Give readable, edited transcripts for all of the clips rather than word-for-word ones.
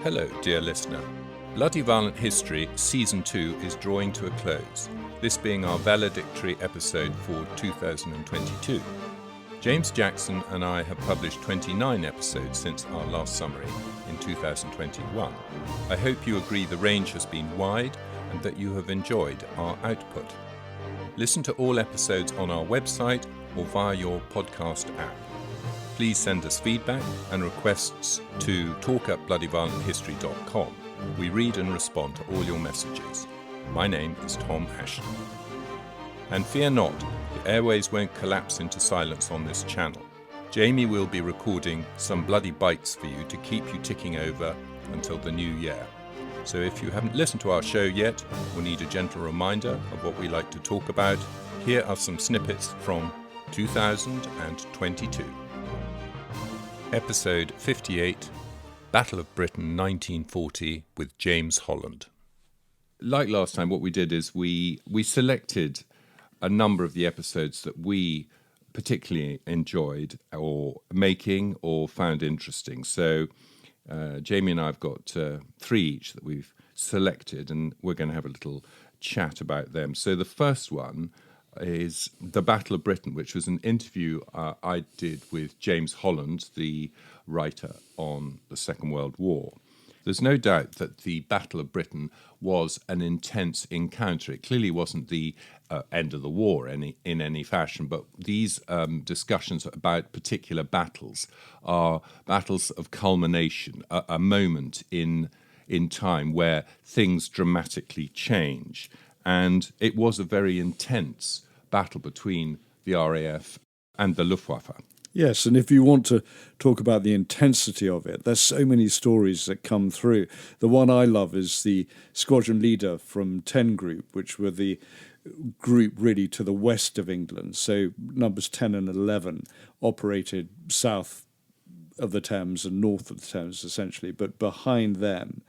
Hello, dear listener. Bloody Violent History Season 2 is drawing to a close, this being our valedictory episode for 2022. James Jackson and I have published 29 episodes since our last summary in 2021. I hope you agree the range has been wide and that you have enjoyed our output. Listen to all episodes on our website or via your podcast app. Please send us feedback and requests to talk@bloodyviolenthistory.com. We read and respond to all your messages. My name is Tom Assheton. And fear not, the airways won't collapse into silence on this channel. Jamie will be recording some bloody bites for you to keep you ticking over until the new year. So if you haven't listened to our show yet or need a gentle reminder of what we like to talk about, here are some snippets from 2022. Episode 58, Battle of Britain 1940 with James Holland. Like last time, what we did is we selected a number of the episodes that we particularly enjoyed or making or found interesting. So Jamie and I have got 3 each that we've selected, and we're going to have a little chat about them. So the first one is the Battle of Britain, which was an interview I did with James Holland, the writer on the Second World War. There's no doubt that the Battle of Britain was an intense encounter. It clearly wasn't the end of the war in any fashion, but these discussions about particular battles are battles of culmination, a moment in time where things dramatically change. And it was a very intense battle between the RAF and the Luftwaffe. Yes, and if you want to talk about the intensity of it, there's so many stories that come through. The one I love is the squadron leader from 10 Group, which were the group really to the west of England. So numbers 10 and 11 operated south of the Thames and north of the Thames, essentially, but behind them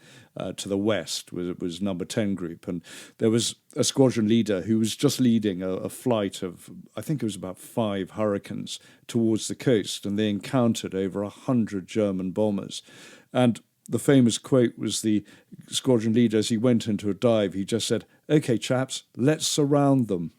to the west was number 10 Group. And there was a squadron leader who was just leading a flight of, I think it was about 5 Hurricanes towards the coast, and they encountered over 100 German bombers. And the famous quote was the squadron leader, as he went into a dive, he just said, "Okay, chaps, let's surround them."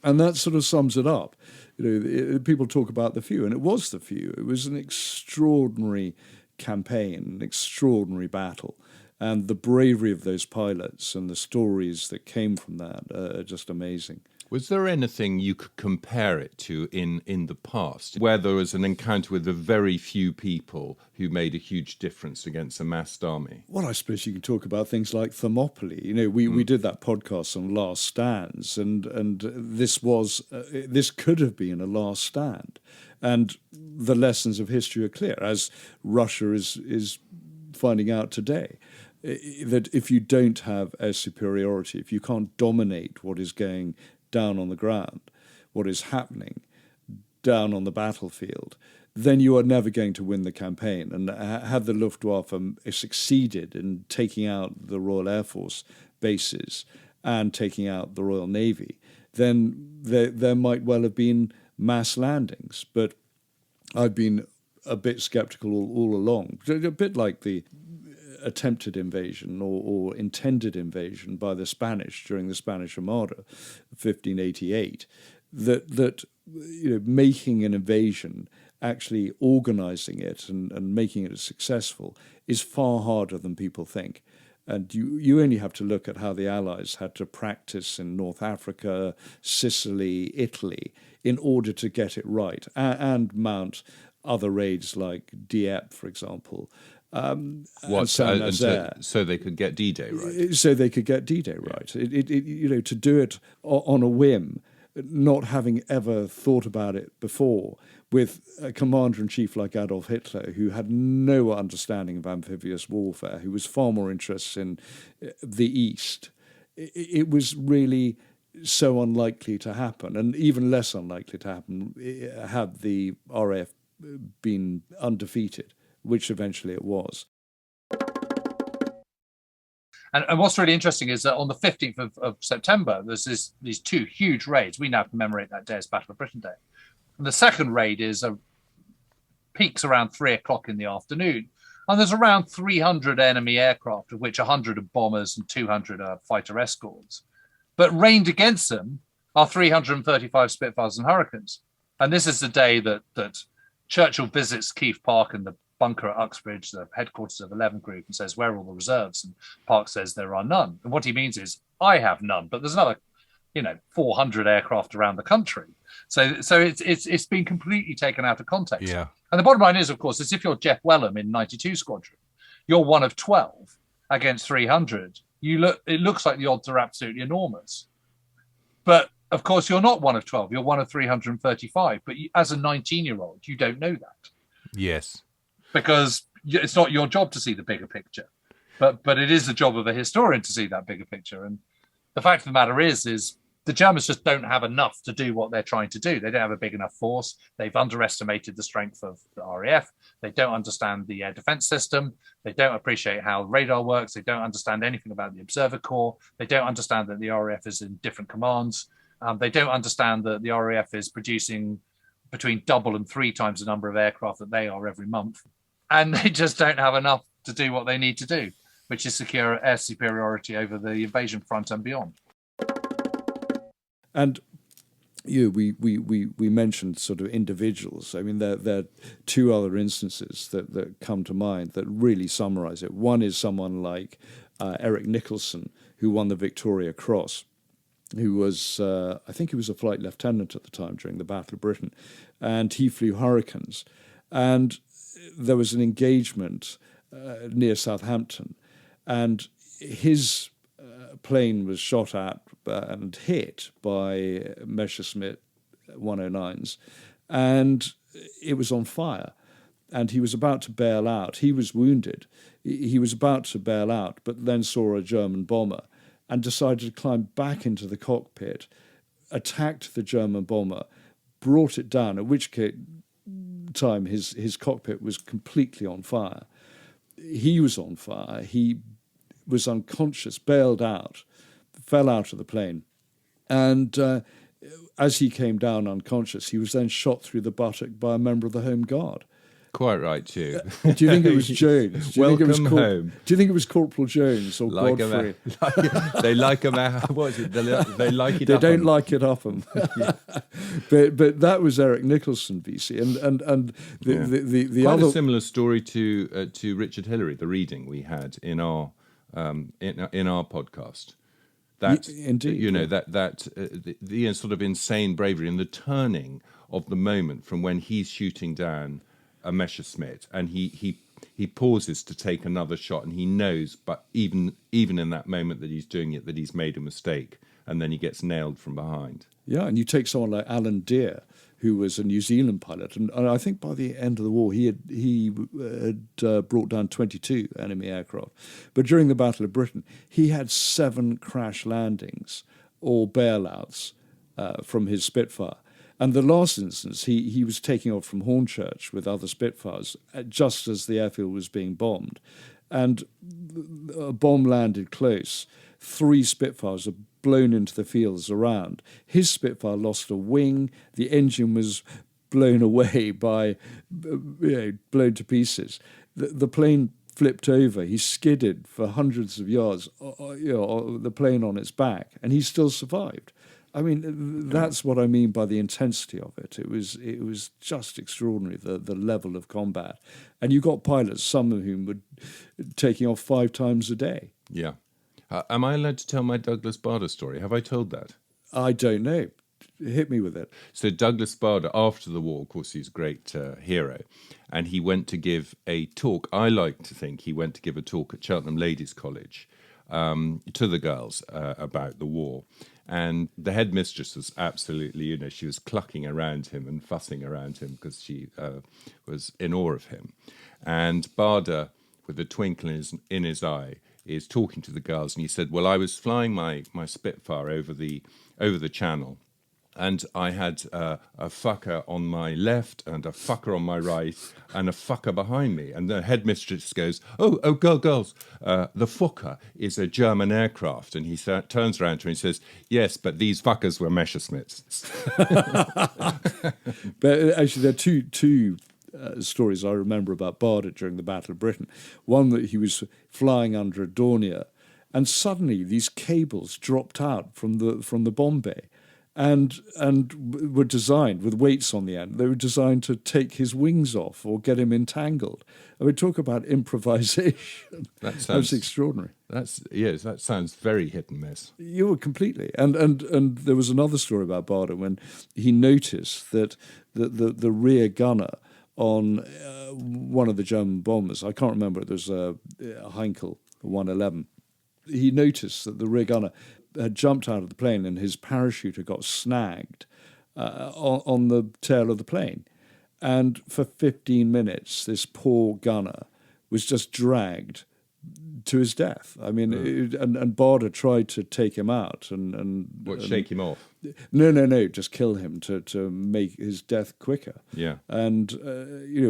And that sort of sums it up. People talk about the few, and it was the few. It was an extraordinary campaign, an extraordinary battle. And the bravery of those pilots and the stories that came from that are just amazing. Was there anything you could compare it to in the past, where there was an encounter with a very few people who made a huge difference against a massed army? Well, I suppose you can talk about things like Thermopylae. We did that podcast on last stands, and this could have been a last stand. And the lessons of history are clear, as Russia is finding out today, that if you don't have air superiority, if you can't dominate what is going down on the ground, what is happening down on the battlefield, then you are never going to win the campaign. And had the Luftwaffe succeeded in taking out the Royal Air Force bases and taking out the Royal Navy, then there might well have been mass landings. But I've been a bit sceptical all along, a bit like the attempted invasion or intended invasion by the Spanish during the Spanish Armada, 1588, that making an invasion, actually organising it and making it successful is far harder than people think. And you only have to look at how the Allies had to practice in North Africa, Sicily, Italy, in order to get it right and mount other raids like Dieppe, for example. So they could get D-Day right. So they could get D-Day right. To do it on a whim, not having ever thought about it before, with a commander-in-chief like Adolf Hitler, who had no understanding of amphibious warfare, who was far more interested in the East. It was really so unlikely to happen, and even less unlikely to happen had the RAF been undefeated, which eventually it was. And what's really interesting is that on the 15th of September, there's these 2 huge raids. We now commemorate that day as Battle of Britain Day. And the second raid peaks around 3 o'clock in the afternoon, And there's around 300 enemy aircraft, of which 100 are bombers and 200 are fighter escorts. But ranged against them are 335 Spitfires and Hurricanes. And this is the day that Churchill visits Keith Park and the bunker at Uxbridge, the headquarters of 11th Group, and says, "Where are all the reserves?" And Park says, "There are none." And what he means is, I have none, but there's another 400 aircraft around the country. So it's been completely taken out of context. Yeah. And the bottom line is, of course, is if you're Jeff Wellham in 92 Squadron, you're one of 12 against 300. It looks like the odds are absolutely enormous. But of course, you're not one of 12. You're one of 335. But as a 19-year-old, you don't know that. Yes. Because it's not your job to see the bigger picture. But it is the job of a historian to see that bigger picture. And the fact of the matter is the Germans just don't have enough to do what they're trying to do. They don't have a big enough force. They've underestimated the strength of the RAF. They don't understand the air defense system. They don't appreciate how radar works. They don't understand anything about the observer corps. They don't understand that the RAF is in different commands. They don't understand that the RAF is producing between double and 3 times the number of aircraft that they are every month. And they just don't have enough to do what they need to do, which is secure air superiority over the invasion front and beyond. And we mentioned sort of individuals. I mean, there are 2 other instances that come to mind that really summarise it. One is someone like Eric Nicholson, who won the Victoria Cross, who was, I think he was a flight lieutenant at the time during the Battle of Britain, and he flew Hurricanes. And there was an engagement near Southampton, and his plane was shot at and hit by Messerschmitt 109s, and it was on fire, and he was about to bail out. He was wounded. He was about to bail out, but then saw a German bomber and decided to climb back into the cockpit, attacked the German bomber, brought it down, at which time his cockpit was completely on fire. He was on fire. He was unconscious, bailed out, fell out of the plane. And as he came down unconscious, he was then shot through the buttock by a member of the Home Guard. Quite right, too. Do you think it was Jones? Welcome home. Do you think it was Corporal Jones or Godfrey? They like him out. What is it? They like it They up. They don't like it up them. Yeah. But that was Eric Nicholson, BC. And the Quite other... a similar story to Richard Hillary, the reading we had in our podcast. That indeed, the sort of insane bravery and the turning of the moment from when he's shooting down a Messerschmitt and he pauses to take another shot, and he knows, but even in that moment that he's doing it, that he's made a mistake, and then he gets nailed from behind. Yeah, and you take someone like Alan Deere, who was a New Zealand pilot, and I think by the end of the war he had brought down 22 enemy aircraft. But during the Battle of Britain, he had 7 crash landings or bailouts from his Spitfire. And the last instance, he was taking off from Hornchurch with other Spitfires just as the airfield was being bombed. And a bomb landed close. 3 Spitfires are blown into the fields around. His Spitfire lost a wing. The engine was blown away blown to pieces. The plane flipped over. He skidded for hundreds of yards, the plane on its back, and he still survived. I mean, that's what I mean by the intensity of it. It was just extraordinary, the level of combat. And you got pilots, some of whom were taking off 5 times a day. Yeah. Am I allowed to tell my Douglas Bader story? Have I told that? I don't know. Hit me with it. So Douglas Bader, after the war, of course, he's a great hero, and he went to give a talk. I like to think he went to give a talk at Cheltenham Ladies' College to the girls about the war. And the headmistress was absolutely, she was clucking around him and fussing around him because she was in awe of him. And Bader, with a twinkle in his eye, is talking to the girls, and he said, "Well, I was flying my Spitfire over the channel, and I had a fucker on my left and a fucker on my right and a fucker behind me." And the headmistress goes, oh, girls, the fucker is a German aircraft. And he turns around to her and says, "Yes, but these fuckers were Messerschmitts." But actually, there are two stories I remember about Barder during the Battle of Britain. One that he was flying under a Dornier, and suddenly these cables dropped out from the bomb bay, and were designed with weights on the end. They were designed to take his wings off or get him entangled. I mean, talk about improvisation. That's extraordinary. That sounds very hit and miss. You were completely. And there was another story about Barder when he noticed that the rear gunner on one of the German bombers, I can't remember, there was a Heinkel 111. He noticed that the rear gunner had jumped out of the plane and his parachute had got snagged on the tail of the plane. And for 15 minutes, this poor gunner was just dragged to his death. I mean, and Barder tried to take him out and shake him off? No, just kill him to make his death quicker. Yeah. And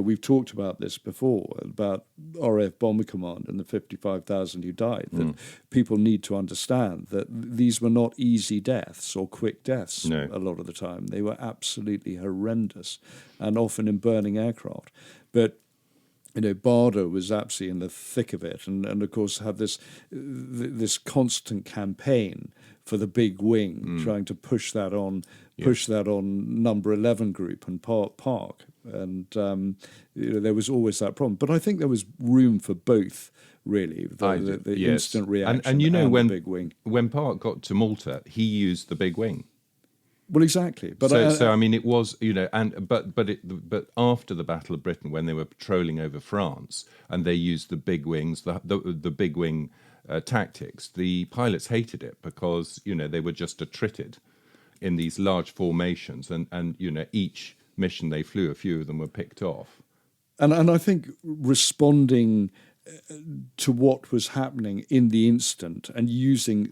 we've talked about this before, about RAF Bomber Command and the 55,000 who died. That people need to understand that these were not easy deaths or quick deaths. No. A lot of the time they were absolutely horrendous, and often in burning aircraft. But Barder was absolutely in the thick of it, and of course had this constant campaign for the big wing, trying to push that on number 11 group and Park, and there was always that problem. But I think there was room for both, really, the instant reaction and the big wing. When Park got to Malta, he used the big wing. Well, exactly. But so I mean, it was but after the Battle of Britain, when they were patrolling over France and they used the big wings, the big wing tactics, the pilots hated it because they were just attrited in these large formations, and each mission they flew, a few of them were picked off. And I think responding to what was happening in the instant and using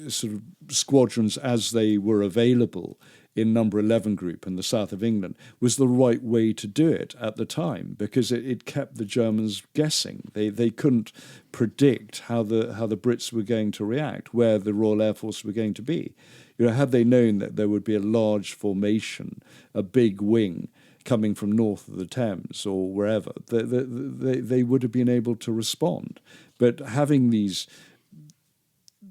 sort of squadrons as they were available in number 11 group in the south of England was the right way to do it at the time, because it kept the Germans guessing. They couldn't predict how the Brits were going to react, where the Royal Air Force were going to be. Had they known that there would be a large formation, a big wing coming from north of the Thames or wherever, they would have been able to respond. But having these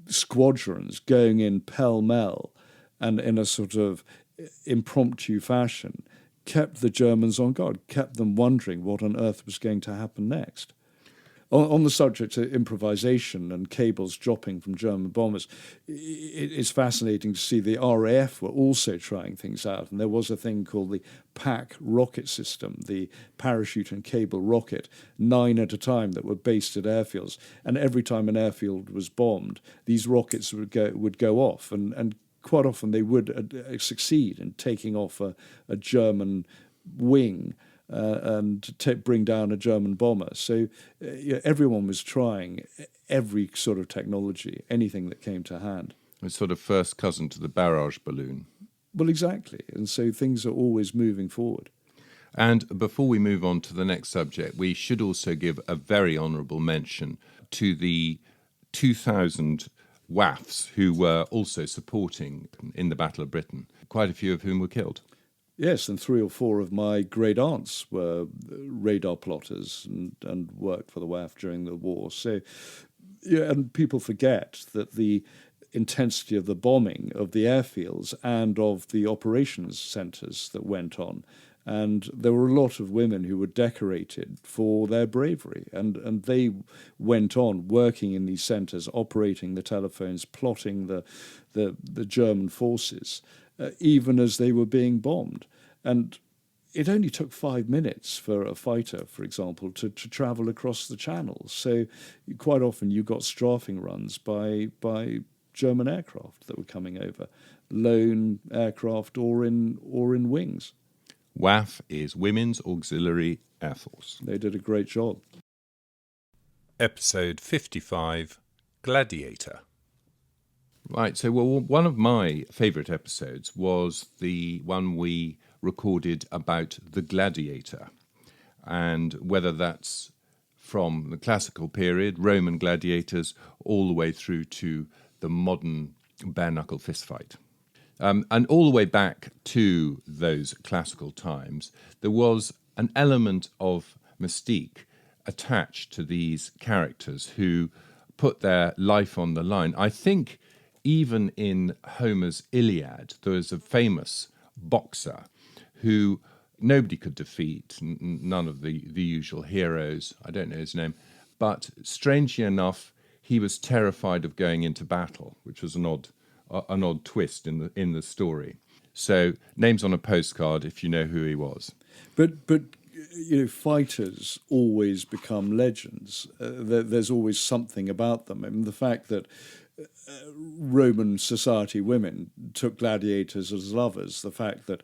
squadrons going in pell-mell and in a sort of impromptu fashion kept the Germans on guard, kept them wondering what on earth was going to happen next. On the subject of improvisation and cables dropping from German bombers, it's fascinating to see the RAF were also trying things out. And there was a thing called the PAC rocket system, the parachute and cable rocket, 9 at a time, that were based at airfields. And every time an airfield was bombed, these rockets would go off. And quite often they would succeed in taking off a German wing and bring down a German bomber. So everyone was trying every sort of technology, anything that came to hand. It's sort of first cousin to the barrage balloon. Well, exactly. And so things are always moving forward. And before we move on to the next subject, we should also give a very honourable mention to the 2,000 WAFs who were also supporting in the Battle of Britain, quite a few of whom were killed. Yes, and 3 or 4 of my great aunts were radar plotters and worked for the WAF during the war. So, and people forget that the intensity of the bombing of the airfields and of the operations centres that went on. And there were a lot of women who were decorated for their bravery. And they went on working in these centres, operating the telephones, plotting the German forces, even as they were being bombed. And it only took 5 minutes for a fighter, for example, to travel across the Channel. So quite often you got strafing runs by German aircraft that were coming over, lone aircraft or in wings. WAF is Women's Auxiliary Air Force. They did a great job. Episode 55, Gladiator. Right, so one of my favourite episodes was the one we recorded about the Gladiator, and whether that's from the classical period, Roman gladiators, all the way through to the modern bare-knuckle fistfight. And all the way back to those classical times, there was an element of mystique attached to these characters who put their life on the line. I think even in Homer's Iliad, there is a famous boxer who nobody could defeat, none of the usual heroes. I don't know his name. But strangely enough, he was terrified of going into battle, which was an odd twist in the story. So names on a postcard if you know who he was. But fighters always become legends. There's always something about them. I mean, the fact that Roman society women took gladiators as lovers, the fact that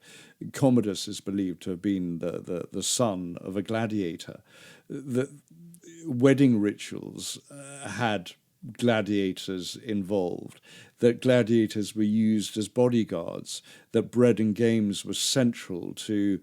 Commodus is believed to have been the son of a gladiator, that wedding rituals had gladiators involved, that gladiators were used as bodyguards, that bread and games was central to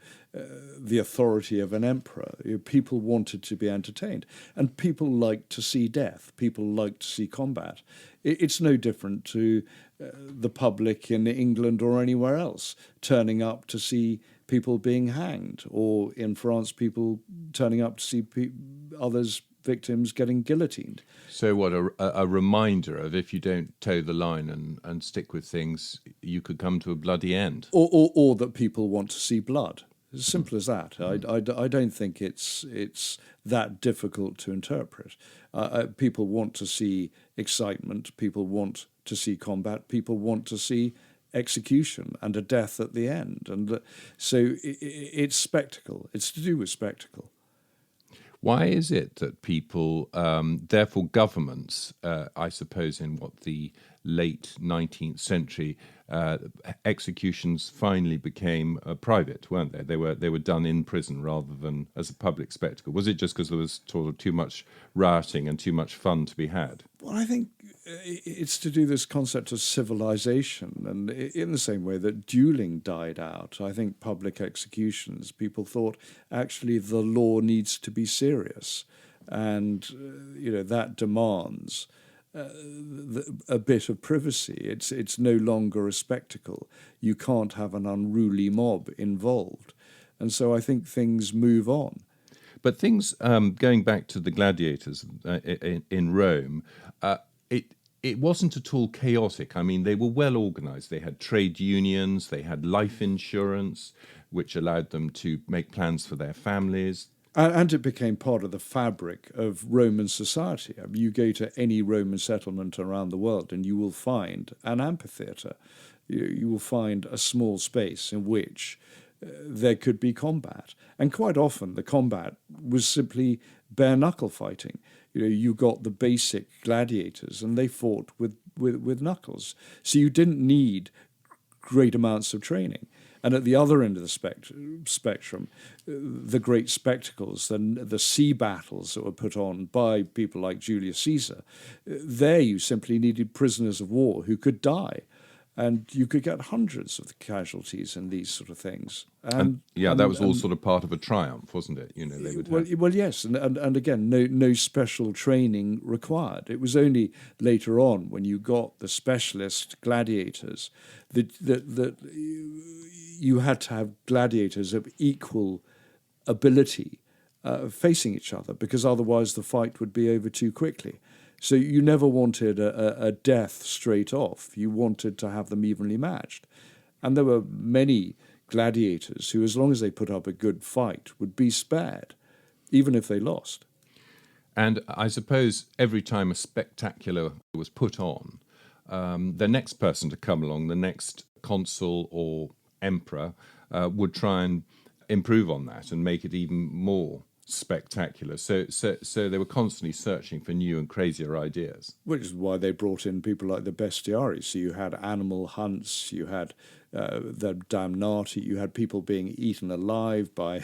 the authority of an emperor. People wanted to be entertained, and people liked to see death. People liked to see combat. It's no different to the public in England or anywhere else turning up to see people being hanged, or in France, people turning up to see others victims getting guillotined. So what, a reminder of if you don't toe the line and stick with things, you could come to a bloody end. Or that people want to see blood. As simple as that. I don't think it's that difficult to interpret. People want to see excitement. People want to see combat. People want to see execution and a death at the end. And so it's spectacle. It's to do with spectacle. Why is it that people, therefore governments, I suppose in the late 19th century, executions finally became private, weren't they? They were done in prison rather than as a public spectacle. Was it just because there was sort of too much rioting and too much fun to be had? Well, I think it's to do this concept of civilization, and in the same way that dueling died out, I think public executions, people thought actually the law needs to be serious, and that demands a bit of privacy. It's no longer a spectacle. You can't have an unruly mob involved, and so I think things move on. But things, going back to the gladiators in Rome, it wasn't at all chaotic. I mean, they were well organized. They had trade unions, they had life insurance, which allowed them to make plans for their families. And it became part of the fabric of Roman society. I mean, you go to any Roman settlement around the world and you will find an amphitheatre. You will find a small space in which there could be combat. And quite often the combat was simply bare-knuckle fighting. You got the basic gladiators and they fought with knuckles. So you didn't need great amounts of training. And at the other end of the spectrum, the great spectacles, the sea battles that were put on by people like Julius Caesar, there you simply needed prisoners of war who could die. And you could get hundreds of casualties in these sort of things. And that was all sort of part of a triumph, wasn't it? They would well, yes, and again, no special training required. It was only later on when you got the specialist gladiators that you had to have gladiators of equal ability facing each other, because otherwise the fight would be over too quickly. So you never wanted a death straight off. You wanted to have them evenly matched. And there were many gladiators who, as long as they put up a good fight, would be spared, even if they lost. And I suppose every time a spectacular was put on, the next person to come along, the next consul or emperor, would try and improve on that and make it even more spectacular. So they were constantly searching for new and crazier ideas. Which is why they brought in people like the bestiarii. So you had animal hunts, you had the damnati, you had people being eaten alive by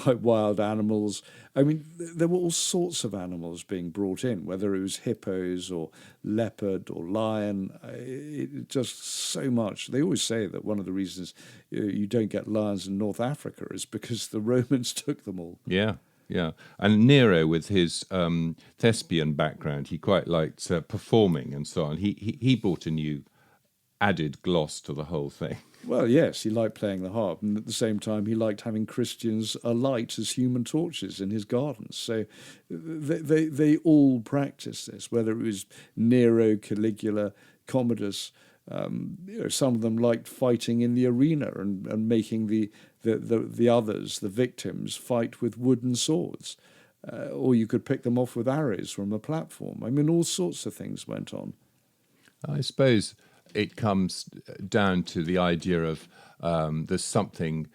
wild animals. I mean, there were all sorts of animals being brought in, whether it was hippos or leopard or lion. Just so much. They always say that one of the reasons you don't get lions in North Africa is because the Romans took them all. Yeah. Yeah, and Nero, with his thespian background, he quite liked performing and so on. He brought a new added gloss to the whole thing. Well, yes, he liked playing the harp, and at the same time he liked having Christians alight as human torches in his gardens. So they all practiced this, whether it was Nero, Caligula, Commodus. Some of them liked fighting in the arena and making the others, the victims, fight with wooden swords. Or you could pick them off with arrows from a platform. I mean, all sorts of things went on. I suppose it comes down to the idea of there's something,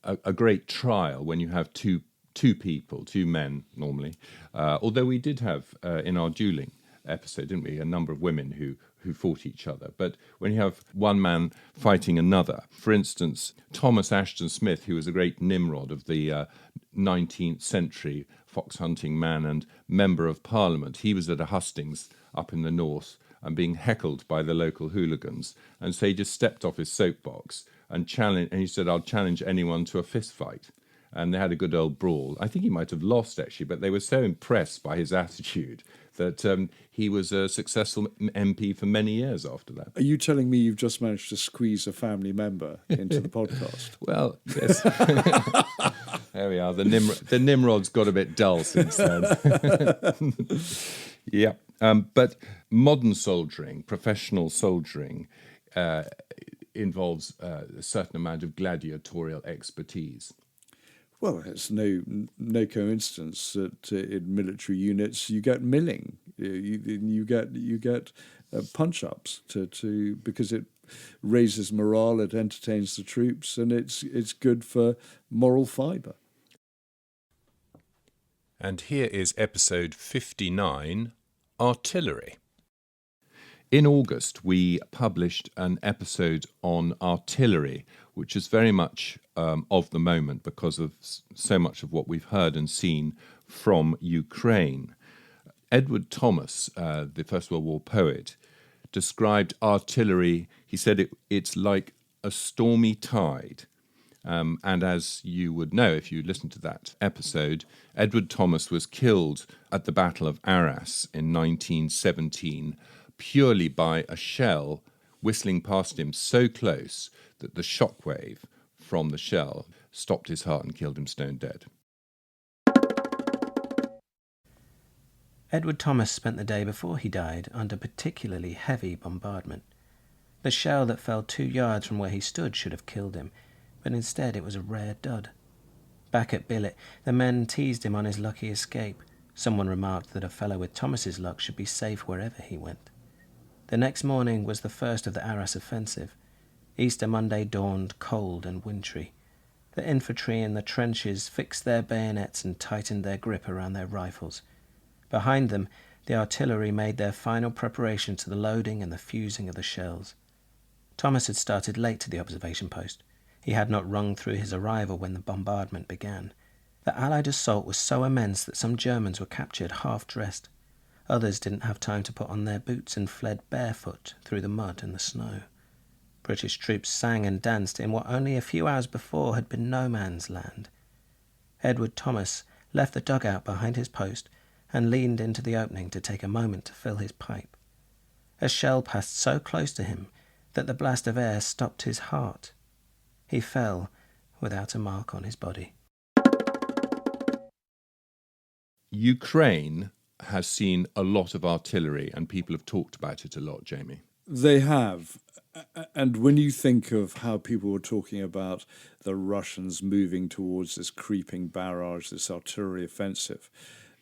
a great trial when you have two people, two men normally. Although we did have in our dueling episode, didn't we, a number of women who fought each other. But when you have one man fighting another, for instance, Thomas Assheton Smith, who was a great Nimrod of the 19th century, fox hunting man and member of Parliament, he was at a hustings up in the north and being heckled by the local hooligans. And so he just stepped off his soapbox and he said, "I'll challenge anyone to a fist fight." And they had a good old brawl. I think he might have lost, actually, but they were so impressed by his attitude that he was a successful MP for many years after that. Are you telling me you've just managed to squeeze a family member into the podcast? Well, yes. There we are. The Nimrod's got a bit dull since then. Yeah. But modern soldiering, professional soldiering, involves a certain amount of gladiatorial expertise. Well, it's no coincidence that in military units you get milling, you get punch-ups to because it raises morale, it entertains the troops, and it's good for moral fibre. And here is episode 59, Artillery. In August, we published an episode on artillery, which is very much of the moment because of so much of what we've heard and seen from Ukraine. Edward Thomas, the First World War poet, described artillery, he said it's like a stormy tide. And as you would know if you listened to that episode, Edward Thomas was killed at the Battle of Arras in 1917 purely by a shell whistling past him so close that the shockwave from the shell stopped his heart and killed him stone dead. Edward Thomas spent the day before he died under particularly heavy bombardment. The shell that fell 2 yards from where he stood should have killed him, but instead it was a rare dud. Back at billet, the men teased him on his lucky escape. Someone remarked that a fellow with Thomas's luck should be safe wherever he went. The next morning was the first of the Arras offensive. Easter Monday dawned cold and wintry. The infantry in the trenches fixed their bayonets and tightened their grip around their rifles. Behind them, the artillery made their final preparations to the loading and the fusing of the shells. Thomas had started late to the observation post. He had not rung through his arrival when the bombardment began. The Allied assault was so immense that some Germans were captured half-dressed. Others didn't have time to put on their boots and fled barefoot through the mud and the snow. British troops sang and danced in what only a few hours before had been no man's land. Edward Thomas left the dugout behind his post and leaned into the opening to take a moment to fill his pipe. A shell passed so close to him that the blast of air stopped his heart. He fell without a mark on his body. Ukraine has seen a lot of artillery and people have talked about it a lot, Jamie. They have. And when you think of how people were talking about the Russians moving towards this creeping barrage, this artillery offensive,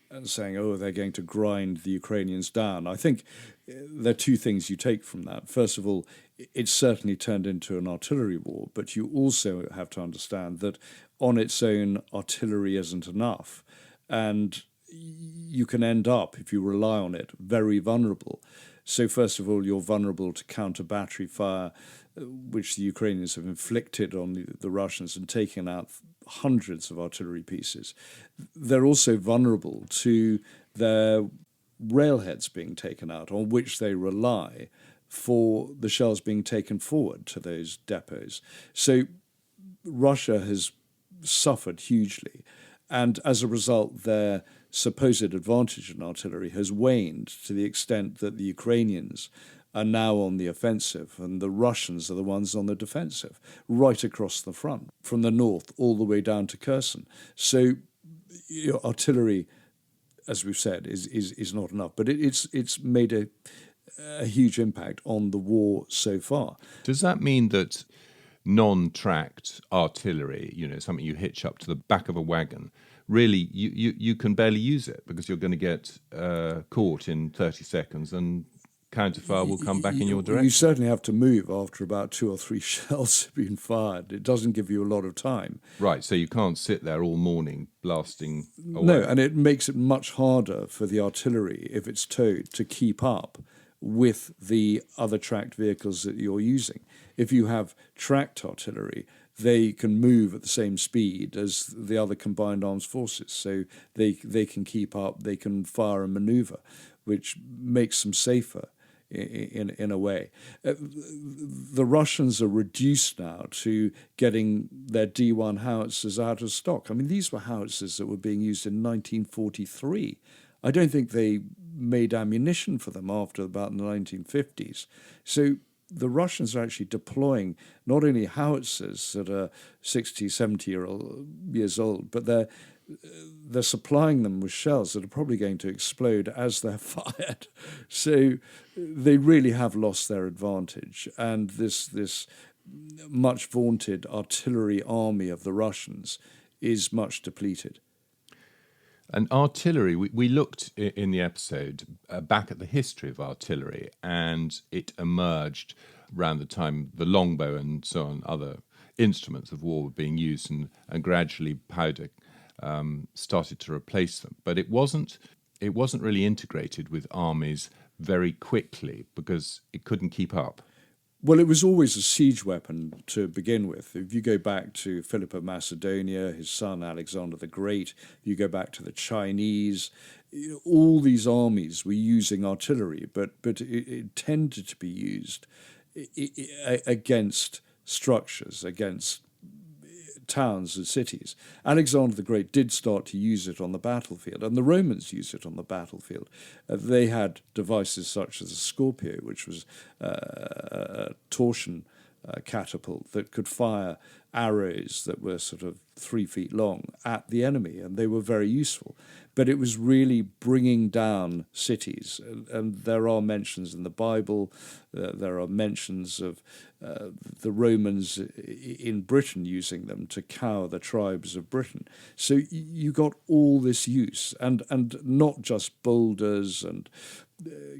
and saying, oh, they're going to grind the Ukrainians down, I think there are two things you take from that. First of all, it certainly turned into an artillery war, but you also have to understand that on its own, artillery isn't enough. And you can end up, if you rely on it, very vulnerable. So first of all, you're vulnerable to counter-battery fire, which the Ukrainians have inflicted on the Russians and taken out hundreds of artillery pieces. They're also vulnerable to their railheads being taken out, on which they rely for the shells being taken forward to those depots. So Russia has suffered hugely, and as a result, their supposed advantage in artillery has waned to the extent that the Ukrainians are now on the offensive, and the Russians are the ones on the defensive, right across the front, from the north all the way down to Kherson. So artillery, as we've said, is not enough. But it's made a huge impact on the war so far. Does that mean that non-tracked artillery, something you hitch up to the back of a wagon, really you can barely use it because you're going to get caught in 30 seconds and counterfire will come back in your direction? You certainly have to move after about 2 or 3 shells have been fired. It doesn't give you a lot of time. Right, so you can't sit there all morning blasting away. No, and it makes it much harder for the artillery, if it's towed, to keep up with the other tracked vehicles that you're using. If you have tracked artillery, they can move at the same speed as the other combined arms forces, so they can keep up, they can fire and manoeuvre, which makes them safer in a way. The Russians are reduced now to getting their D1 howitzers out of stock. I mean, these were howitzers that were being used in 1943. I don't think they made ammunition for them after about the 1950s. So the Russians are actually deploying not only howitzers that are 60, 70 years old, but they're supplying them with shells that are probably going to explode as they're fired. So they really have lost their advantage. And this much vaunted artillery army of the Russians is much depleted. And artillery, we looked in the episode back at the history of artillery, and it emerged around the time the longbow and so on, other instruments of war were being used, and gradually powder started to replace them. But it wasn't really integrated with armies very quickly because it couldn't keep up. Well, it was always a siege weapon to begin with. If you go back to Philip of Macedonia, his son Alexander the Great, you go back to the Chinese, all these armies were using artillery, but it tended to be used against structures, against towns and cities. Alexander the Great did start to use it on the battlefield, and the Romans used it on the battlefield. They had devices such as a Scorpio, which was a torsion catapult that could fire arrows that were sort of 3 feet long at the enemy, and they were very useful. But it was really bringing down cities, and there are mentions in the Bible, there are mentions of the Romans in Britain using them to cower the tribes of Britain. So you got all this use, and not just boulders and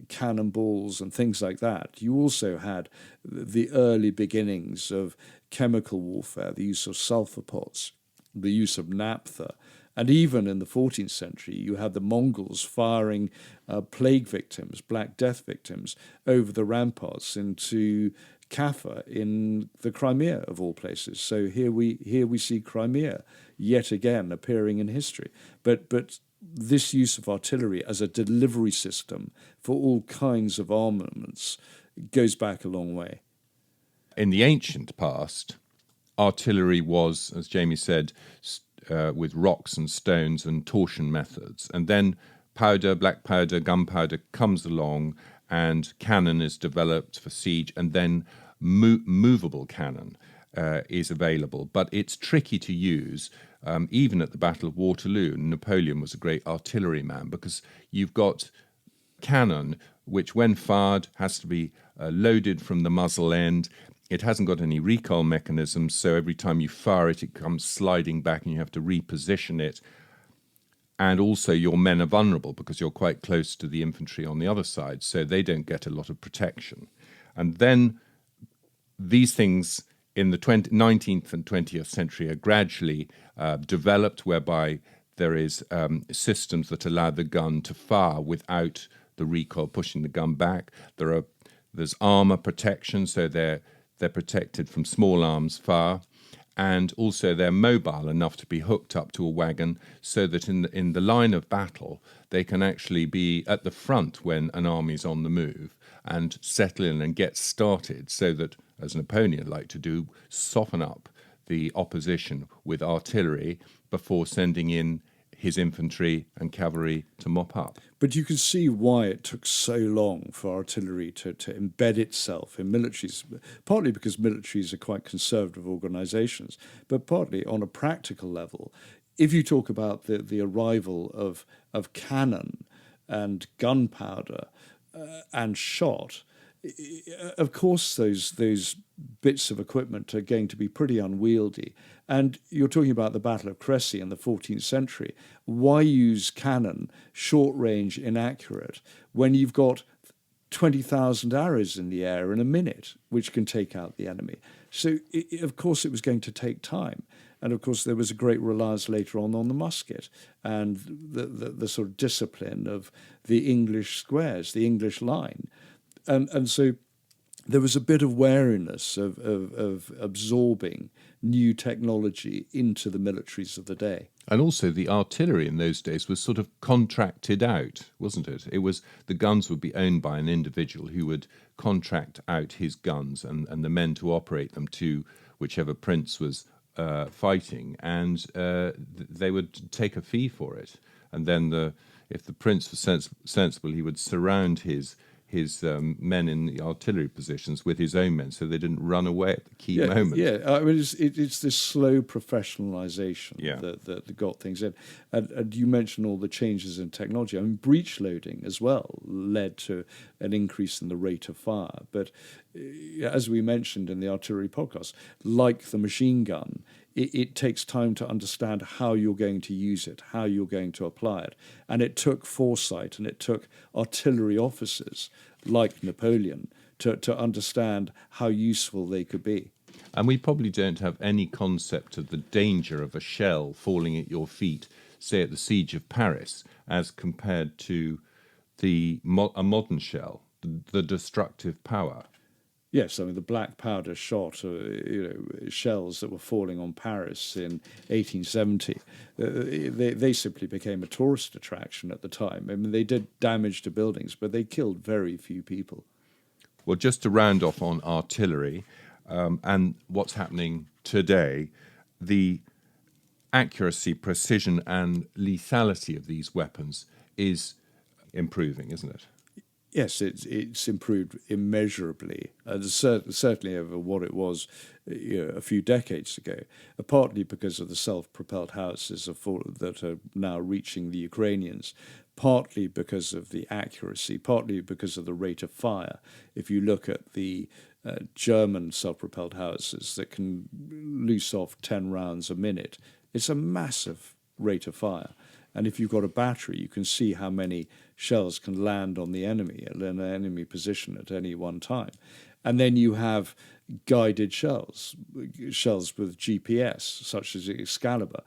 cannonballs and things like that. You also had the early beginnings of chemical warfare, the use of sulfur pots, the use of naphtha. And even in the 14th century, you had the Mongols firing plague victims, Black Death victims, over the ramparts into Kaffa in the Crimea, of all places. So here we see Crimea yet again appearing in history. But this use of artillery as a delivery system for all kinds of armaments goes back a long way. In the ancient past, artillery was, as Jamie said, with rocks and stones and torsion methods. And then powder, black powder, gunpowder comes along, and cannon is developed for siege, and then movable cannon is available. But it's tricky to use. Even at the Battle of Waterloo, Napoleon was a great artilleryman because you've got cannon which, when fired, has to be loaded from the muzzle end. It hasn't got any recoil mechanism, so every time you fire it, it comes sliding back and you have to reposition it. And also your men are vulnerable because you're quite close to the infantry on the other side, so they don't get a lot of protection. And then these things in the 19th and 20th century are gradually developed, whereby there is systems that allow the gun to fire without the recoil pushing the gun back. There's armour protection, so they're protected from small arms fire, and also they're mobile enough to be hooked up to a wagon so that in the line of battle they can actually be at the front when an army's on the move and settle in and get started, so that, as Napoleon liked to do, soften up the opposition with artillery before sending in his infantry and cavalry to mop up. But you can see why it took so long for artillery to embed itself in militaries, partly because militaries are quite conservative organisations, but partly on a practical level. If you talk about the arrival of cannon and gunpowder and shot, of course those bits of equipment are going to be pretty unwieldy. And you're talking about the Battle of Crécy in the 14th century. Why use cannon, short range, inaccurate, when you've got 20,000 arrows in the air in a minute, which can take out the enemy? So, of course, it was going to take time. And, of course, there was a great reliance later on the musket and the sort of discipline of the English squares, the English line. And so there was a bit of wariness of absorbing new technology into the militaries of the day. And also the artillery in those days was sort of contracted out, wasn't it? It was the guns would be owned by an individual who would contract out his guns and the men to operate them to whichever prince was fighting, and they would take a fee for it. And then if the prince was sensible, he would surround his men in the artillery positions with his own men, so they didn't run away at the key moment. Yeah, I mean, it's this slow professionalisation that got things in. And you mentioned all the changes in technology. I mean, breech loading as well led to an increase in the rate of fire. But as we mentioned in the artillery podcast, like the machine gun, it takes time to understand how you're going to use it, how you're going to apply it. And it took foresight, and it took artillery officers like Napoleon to understand how useful they could be. And we probably don't have any concept of the danger of a shell falling at your feet, say at the siege of Paris, as compared to a modern shell, the destructive power. Yes, I mean, the black powder shot, shells that were falling on Paris in 1870, they simply became a tourist attraction at the time. I mean, they did damage to buildings, but they killed very few people. Well, just to round off on artillery and what's happening today, the accuracy, precision, and lethality of these weapons is improving, isn't it? Yes, it's improved immeasurably, certainly over what it was a few decades ago, partly because of the self-propelled howitzers that are now reaching the Ukrainians, partly because of the accuracy, partly because of the rate of fire. If you look at the German self-propelled howitzers that can loose off 10 rounds a minute, it's a massive rate of fire. And if you've got a battery, you can see how many shells can land on the enemy, in an enemy position at any one time. And then you have guided shells with GPS, such as Excalibur.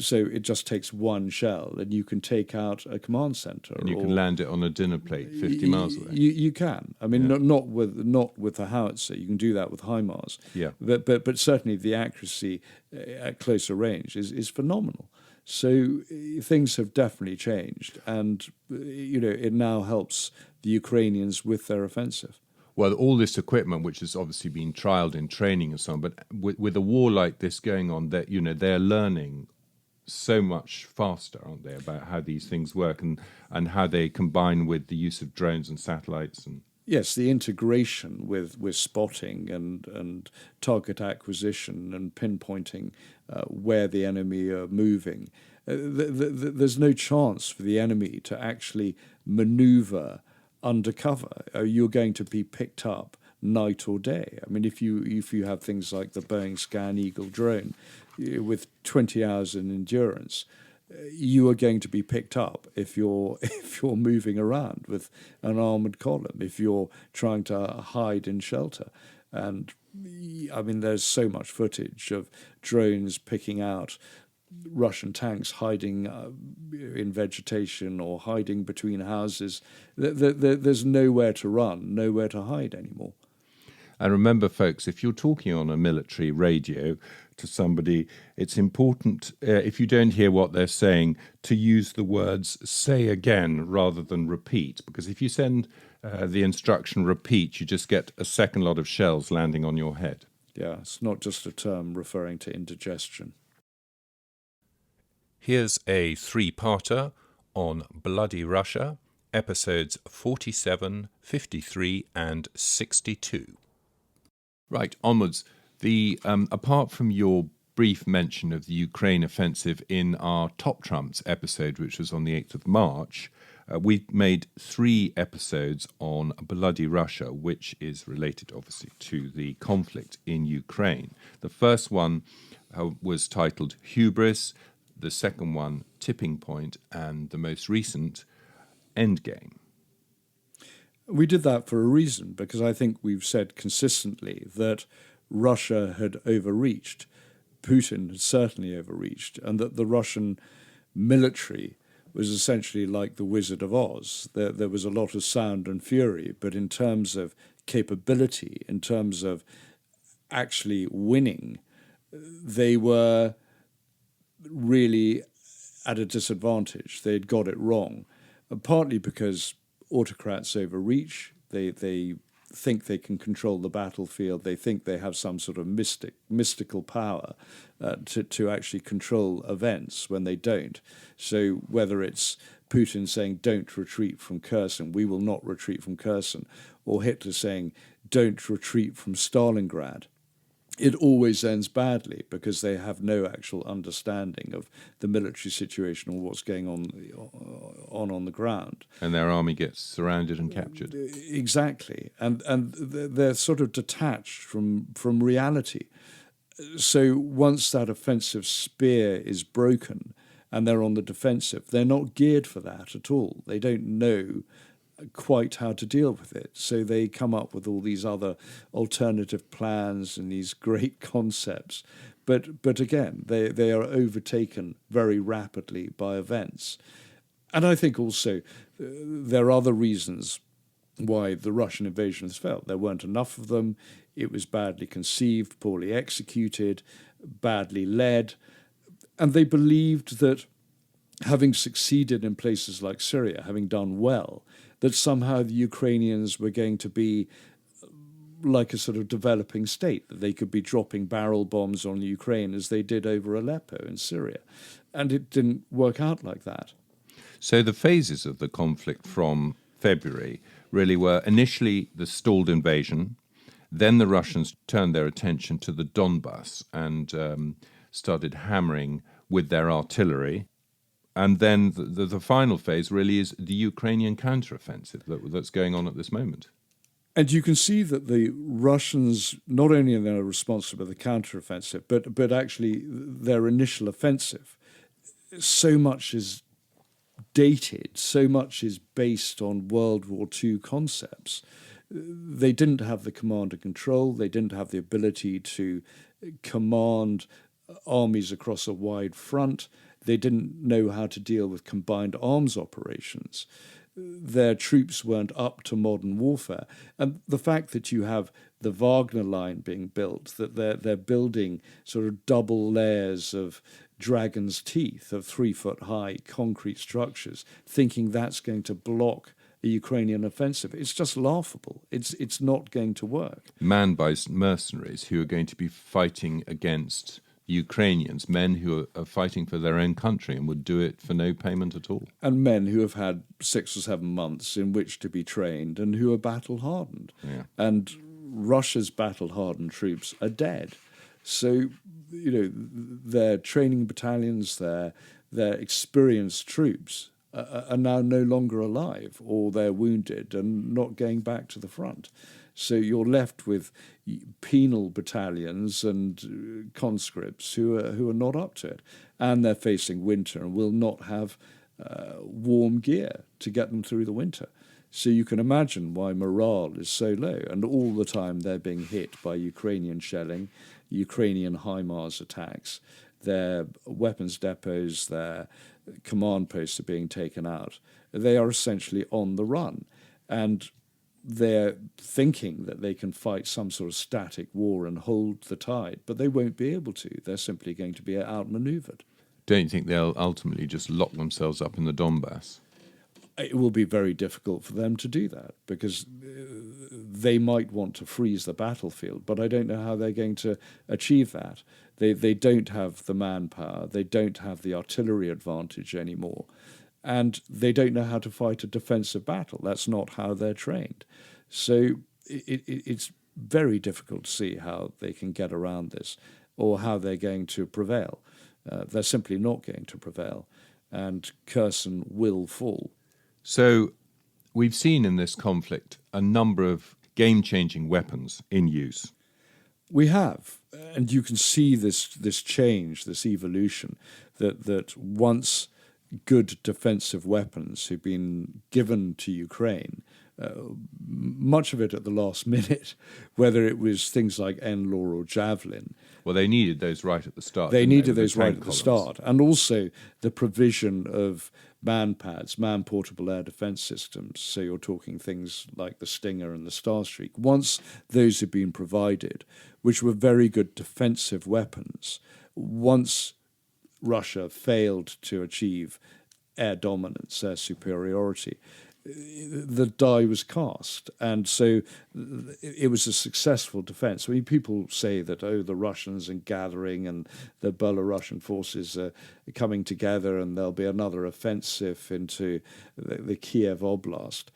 So it just takes one shell, and you can take out a command center. And you can land it on a dinner plate 50 miles away. You can. I mean, not with the howitzer. You can do that with HIMARS. Yeah. But certainly the accuracy at closer range is phenomenal. So things have definitely changed, and it now helps the Ukrainians with their offensive. Well, all this equipment, which has obviously been trialled in training and so on, but with a war like this going on, that they're learning so much faster, aren't they, about how these things work and how they combine with the use of drones and satellites and. Yes, the integration with spotting and target acquisition and pinpointing where the enemy are moving. There's no chance for the enemy to actually maneuver undercover. You're going to be picked up night or day. I mean, if you have things like the Boeing Scan Eagle drone with 20 hours in endurance, you are going to be picked up if you're moving around with an armoured column, if you're trying to hide in shelter. And I mean, there's so much footage of drones picking out Russian tanks hiding in vegetation or hiding between houses. There's nowhere to run, nowhere to hide anymore. And remember, folks, if you're talking on a military radio to somebody, it's important, if you don't hear what they're saying, to use the words "say again" rather than "repeat," because if you send the instruction "repeat," you just get a second lot of shells landing on your head. Yeah, it's not just a term referring to indigestion. Here's a three-parter on Bloody Russia, episodes 47, 53 and 62. Right, onwards. Apart from your brief mention of the Ukraine offensive in our Top Trumps episode, which was on the 8th of March, we made 3 episodes on Bloody Russia, which is related, obviously, to the conflict in Ukraine. The first one was titled Hubris, the second one, Tipping Point, and the most recent, Endgame. We did that for a reason, because I think we've said consistently that Russia had overreached. Putin had certainly overreached, and that the Russian military was essentially like the Wizard of Oz. There was a lot of sound and fury, but in terms of capability, in terms of actually winning, they were really at a disadvantage. They'd got it wrong, partly because autocrats overreach. They think they can control the battlefield. They think they have some sort of mystical power to actually control events when they don't. So whether it's Putin saying, don't retreat from Kherson, we will not retreat from Kherson, or Hitler saying, don't retreat from Stalingrad, it always ends badly because they have no actual understanding of the military situation or what's going on the ground. And their army gets surrounded and captured. Exactly. And they're sort of detached from reality. So once that offensive spear is broken and they're on the defensive, they're not geared for that at all. They don't know quite how to deal with it. So they come up with all these other alternative plans and these great concepts. But again, they are overtaken very rapidly by events. And I think also there are other reasons why the Russian invasion has failed. There weren't enough of them. It was badly conceived, poorly executed, badly led. And they believed that having succeeded in places like Syria, having done well, that somehow the Ukrainians were going to be like a sort of developing state, that they could be dropping barrel bombs on Ukraine as they did over Aleppo in Syria. And it didn't work out like that. So the phases of the conflict from February really were initially the stalled invasion, then the Russians turned their attention to the Donbass and started hammering with their artillery. And then the final phase really is the Ukrainian counteroffensive that's going on at this moment. And you can see that the Russians, not only are they responsible for the counteroffensive, but actually their initial offensive, so much is dated, so much is based on World War II concepts. They didn't have the command and control. They didn't have the ability to command armies across a wide front. They didn't know how to deal with combined arms operations. Their troops weren't up to modern warfare. And the fact that you have the Wagner line being built, that they're building sort of double layers of dragon's teeth of 3-foot-high concrete structures, thinking that's going to block a Ukrainian offensive, it's just laughable. It's not going to work. Manned by mercenaries who are going to be fighting against Ukrainians, men who are fighting for their own country and would do it for no payment at all. And men who have had 6 or 7 months in which to be trained and who are battle-hardened. Yeah. And Russia's battle-hardened troops are dead. So, their training battalions, their experienced troops are now no longer alive, or they're wounded and not going back to the front. So you're left with penal battalions and conscripts who are not up to it, and they're facing winter and will not have warm gear to get them through the winter. So you can imagine why morale is so low, and all the time they're being hit by Ukrainian shelling, Ukrainian HIMARS attacks. Their weapons depots, their command posts are being taken out. They are essentially on the run, and they're thinking that they can fight some sort of static war and hold the tide, but they won't be able to. They're simply going to be outmaneuvered. Don't you think they'll ultimately just lock themselves up in the Donbass? It will be very difficult for them to do that, because they might want to freeze the battlefield, but I don't know how they're going to achieve that. They don't have the manpower, they don't have the artillery advantage anymore, and they don't know how to fight a defensive battle. That's not how they're trained. So it's very difficult to see how they can get around this or how they're going to prevail. They're simply not going to prevail, and Kherson will fall. So we've seen in this conflict a number of game-changing weapons in use. We have, and you can see this change, this evolution, that once good defensive weapons have been given to Ukraine, much of it at the last minute, whether it was things like N-Law or Javelin. Well, they needed those right at the start. They needed those right tank at the columns. start. And also the provision of man-pads, man-portable air defense systems. So you're talking things like the Stinger and the Starstreak. Once those had been provided, which were very good defensive weapons, once Russia failed to achieve air dominance, air superiority, the die was cast, and so it was a successful defense. I mean, people say that, the Russians are gathering and the Belarusian forces are coming together and there'll be another offensive into the Kiev Oblast.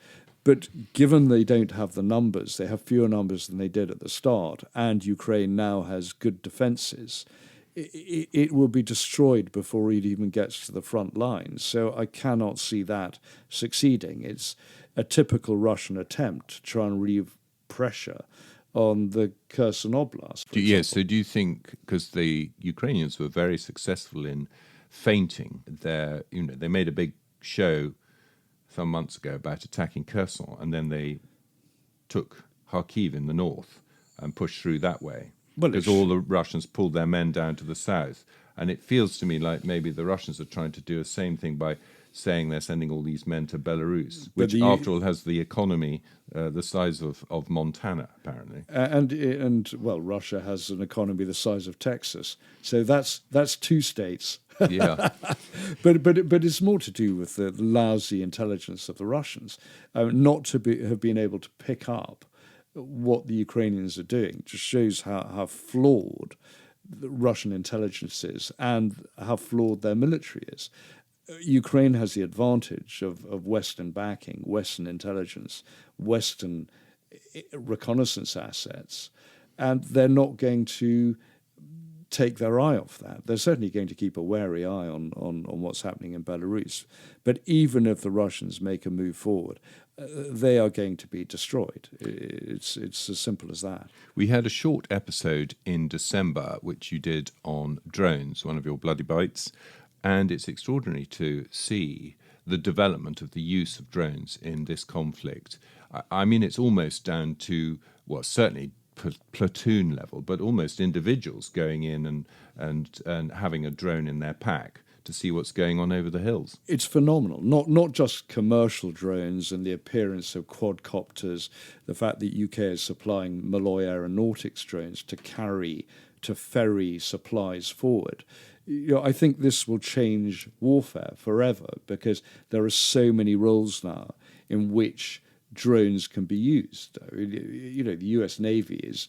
But given they don't have the numbers, they have fewer numbers than they did at the start, and Ukraine now has good defenses, it will be destroyed before it even gets to the front lines. So I cannot see that succeeding. It's a typical Russian attempt to try and relieve pressure on the Kherson Oblast. Yes, so do you think, because the Ukrainians were very successful in feinting their, they made a big show some months ago about attacking Kherson, and then they took Kharkiv in the north and pushed through that way. Because all the Russians pulled their men down to the south. And it feels to me like maybe the Russians are trying to do the same thing by saying they're sending all these men to Belarus, which, after all, has the economy the size of Montana, apparently. And Russia has an economy the size of Texas. So that's two states. Yeah. But it's more to do with the lousy intelligence of the Russians, not to have been able to pick up what the Ukrainians are doing. Just shows how flawed the Russian intelligence is and how flawed their military is. Ukraine has the advantage of Western backing, Western intelligence, Western reconnaissance assets, and they're not going to take their eye off that. They're certainly going to keep a wary eye on what's happening in Belarus. But even if the Russians make a move forward, they are going to be destroyed. It's as simple as that. We had a short episode in December, which you did on drones, one of your Bloody Bites, and it's extraordinary to see the development of the use of drones in this conflict. I mean, it's almost down to, well, certainly platoon level, but almost individuals going in and having a drone in their pack to see what's going on over the hills. It's phenomenal. Not just commercial drones and the appearance of quadcopters, the fact that UK is supplying Malloy Aeronautics drones to ferry supplies forward. I think this will change warfare forever because there are so many roles now in which drones can be used. The US Navy is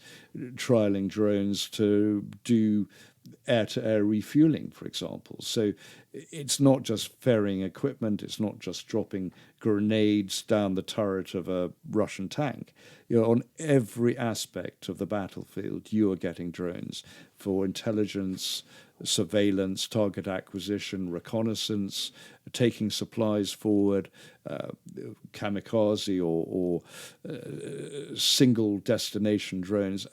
trialing drones to do air-to-air refueling, for example. So it's not just ferrying equipment, it's not just dropping grenades down the turret of a Russian tank. On every aspect of the battlefield, you are getting drones for intelligence, surveillance, target acquisition, reconnaissance, taking supplies forward, kamikaze or single destination drones.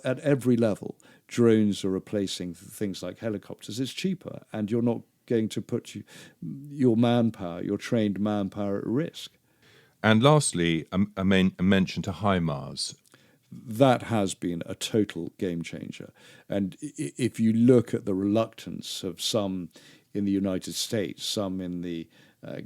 At every level, drones are replacing things like helicopters. It's cheaper, and you're not going to put your manpower, your trained manpower, at risk. And lastly, a mention to HIMARS. That has been a total game changer. And if you look at the reluctance of some in the United States, some in the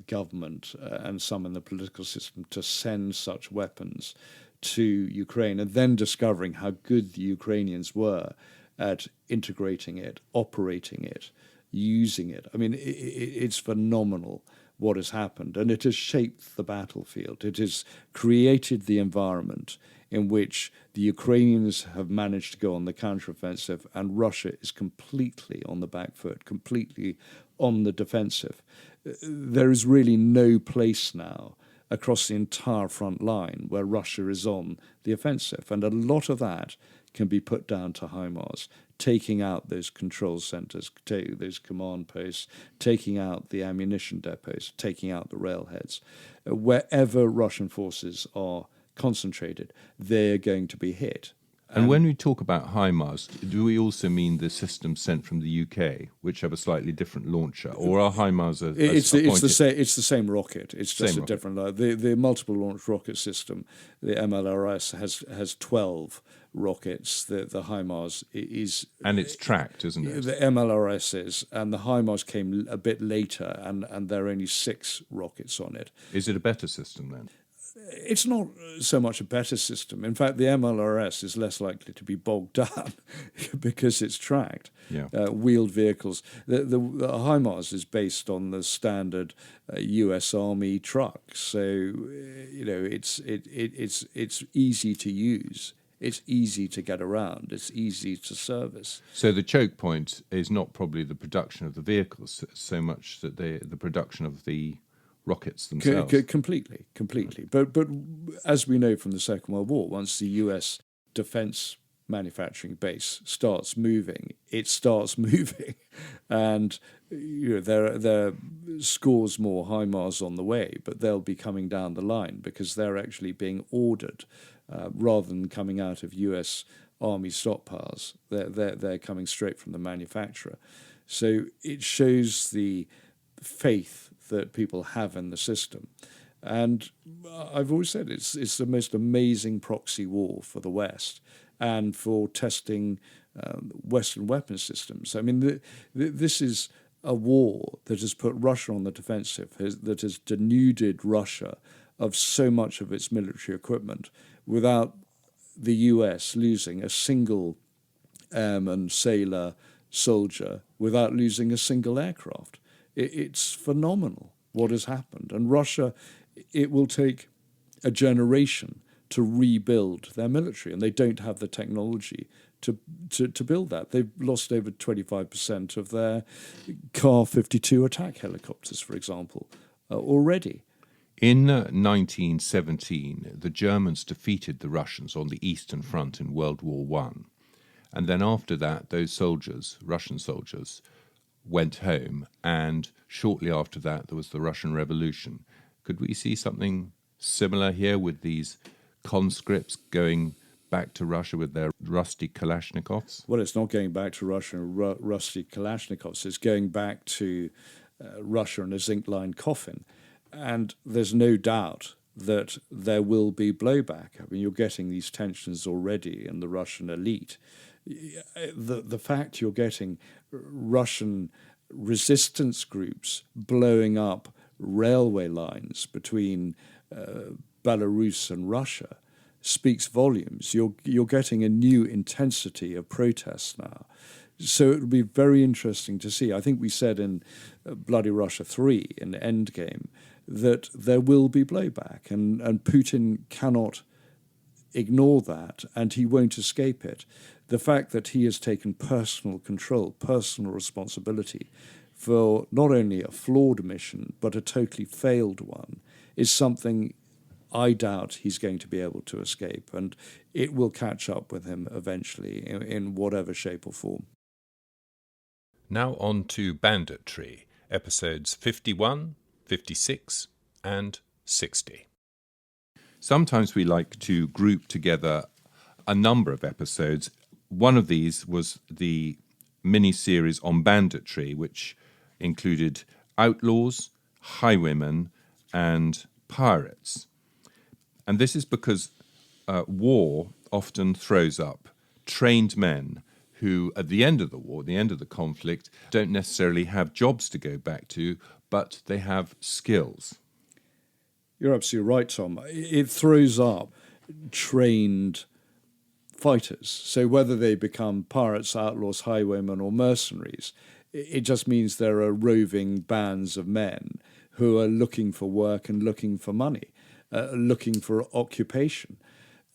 government, and some in the political system to send such weapons to Ukraine, and then discovering how good the Ukrainians were at integrating it, operating it, using it. I mean, it's phenomenal what has happened, and it has shaped the battlefield. It has created the environment in which the Ukrainians have managed to go on the counteroffensive and Russia is completely on the back foot, completely on the defensive. There is really no place now across the entire front line where Russia is on the offensive. And a lot of that can be put down to HIMARS, taking out those control centres, those command posts, taking out the ammunition depots, taking out the railheads. Wherever Russian forces are concentrated, they're going to be hit. And when we talk about HIMARS, do we also mean the systems sent from the UK, which have a slightly different launcher, or are HIMARS it's the same rocket. It's just Same a rocket. different. The multiple launch rocket system, the MLRS has 12 rockets. The HIMARS is, and it's tracked, isn't it? The MLRS is, and the HIMARS came a bit later, and there are only 6 rockets on it. Is it a better system then? It's not so much a better system. In fact, the MLRS is less likely to be bogged down because it's tracked. Yeah. Wheeled vehicles. The HIMARS is based on the standard U.S. Army truck, so it's easy to use. It's easy to get around. It's easy to service. So the choke point is not probably the production of the vehicles so much that the production of the rockets themselves. Completely. But as we know from the Second World War, once the US defence manufacturing base starts moving, it starts moving. And there are scores more HIMARS on the way, but they'll be coming down the line because they're actually being ordered rather than coming out of US Army stockpiles. They're coming straight from the manufacturer. So it shows the faith that people have in the system. And I've always said it's the most amazing proxy war for the West and for testing Western weapons systems. I mean, this is a war that has put Russia on the defensive, that has denuded Russia of so much of its military equipment without the US losing a single airman, sailor, soldier, without losing a single aircraft. It's phenomenal what has happened. And Russia, it will take a generation to rebuild their military, and they don't have the technology to build that. They've lost over 25% of their Ka-52 attack helicopters, for example, already. In 1917, the Germans defeated the Russians on the Eastern Front in World War I. And then after that, those soldiers, Russian soldiers, went home, and shortly after that there was the Russian Revolution. Could we see something similar here with these conscripts going back to Russia with their rusty Kalashnikovs? Well, it's not going back to Russia and rusty Kalashnikovs. It's going back to Russia in a zinc-lined coffin. And there's no doubt that there will be blowback. I mean, you're getting these tensions already in the Russian elite. The fact you're getting Russian resistance groups blowing up railway lines between Belarus and Russia speaks volumes. You're getting a new intensity of protests now. So it would be very interesting to see. I think we said in Bloody Russia 3, in Endgame, that there will be blowback, and Putin cannot ignore that, and he won't escape it. The fact that he has taken personal control, personal responsibility for not only a flawed mission, but a totally failed one, is something I doubt he's going to be able to escape, and it will catch up with him eventually in whatever shape or form. Now on to Banditry, episodes 51, 56 and 60. Sometimes we like to group together a number of episodes. One of these was the mini-series on banditry, which included outlaws, highwaymen, and pirates. And this is because war often throws up trained men who, at the end of the war, the end of the conflict, don't necessarily have jobs to go back to, but they have skills. You're absolutely right, Tom. It throws up trained fighters. So whether they become pirates, outlaws, highwaymen, or mercenaries, it just means there are roving bands of men who are looking for work and looking for money, looking for occupation.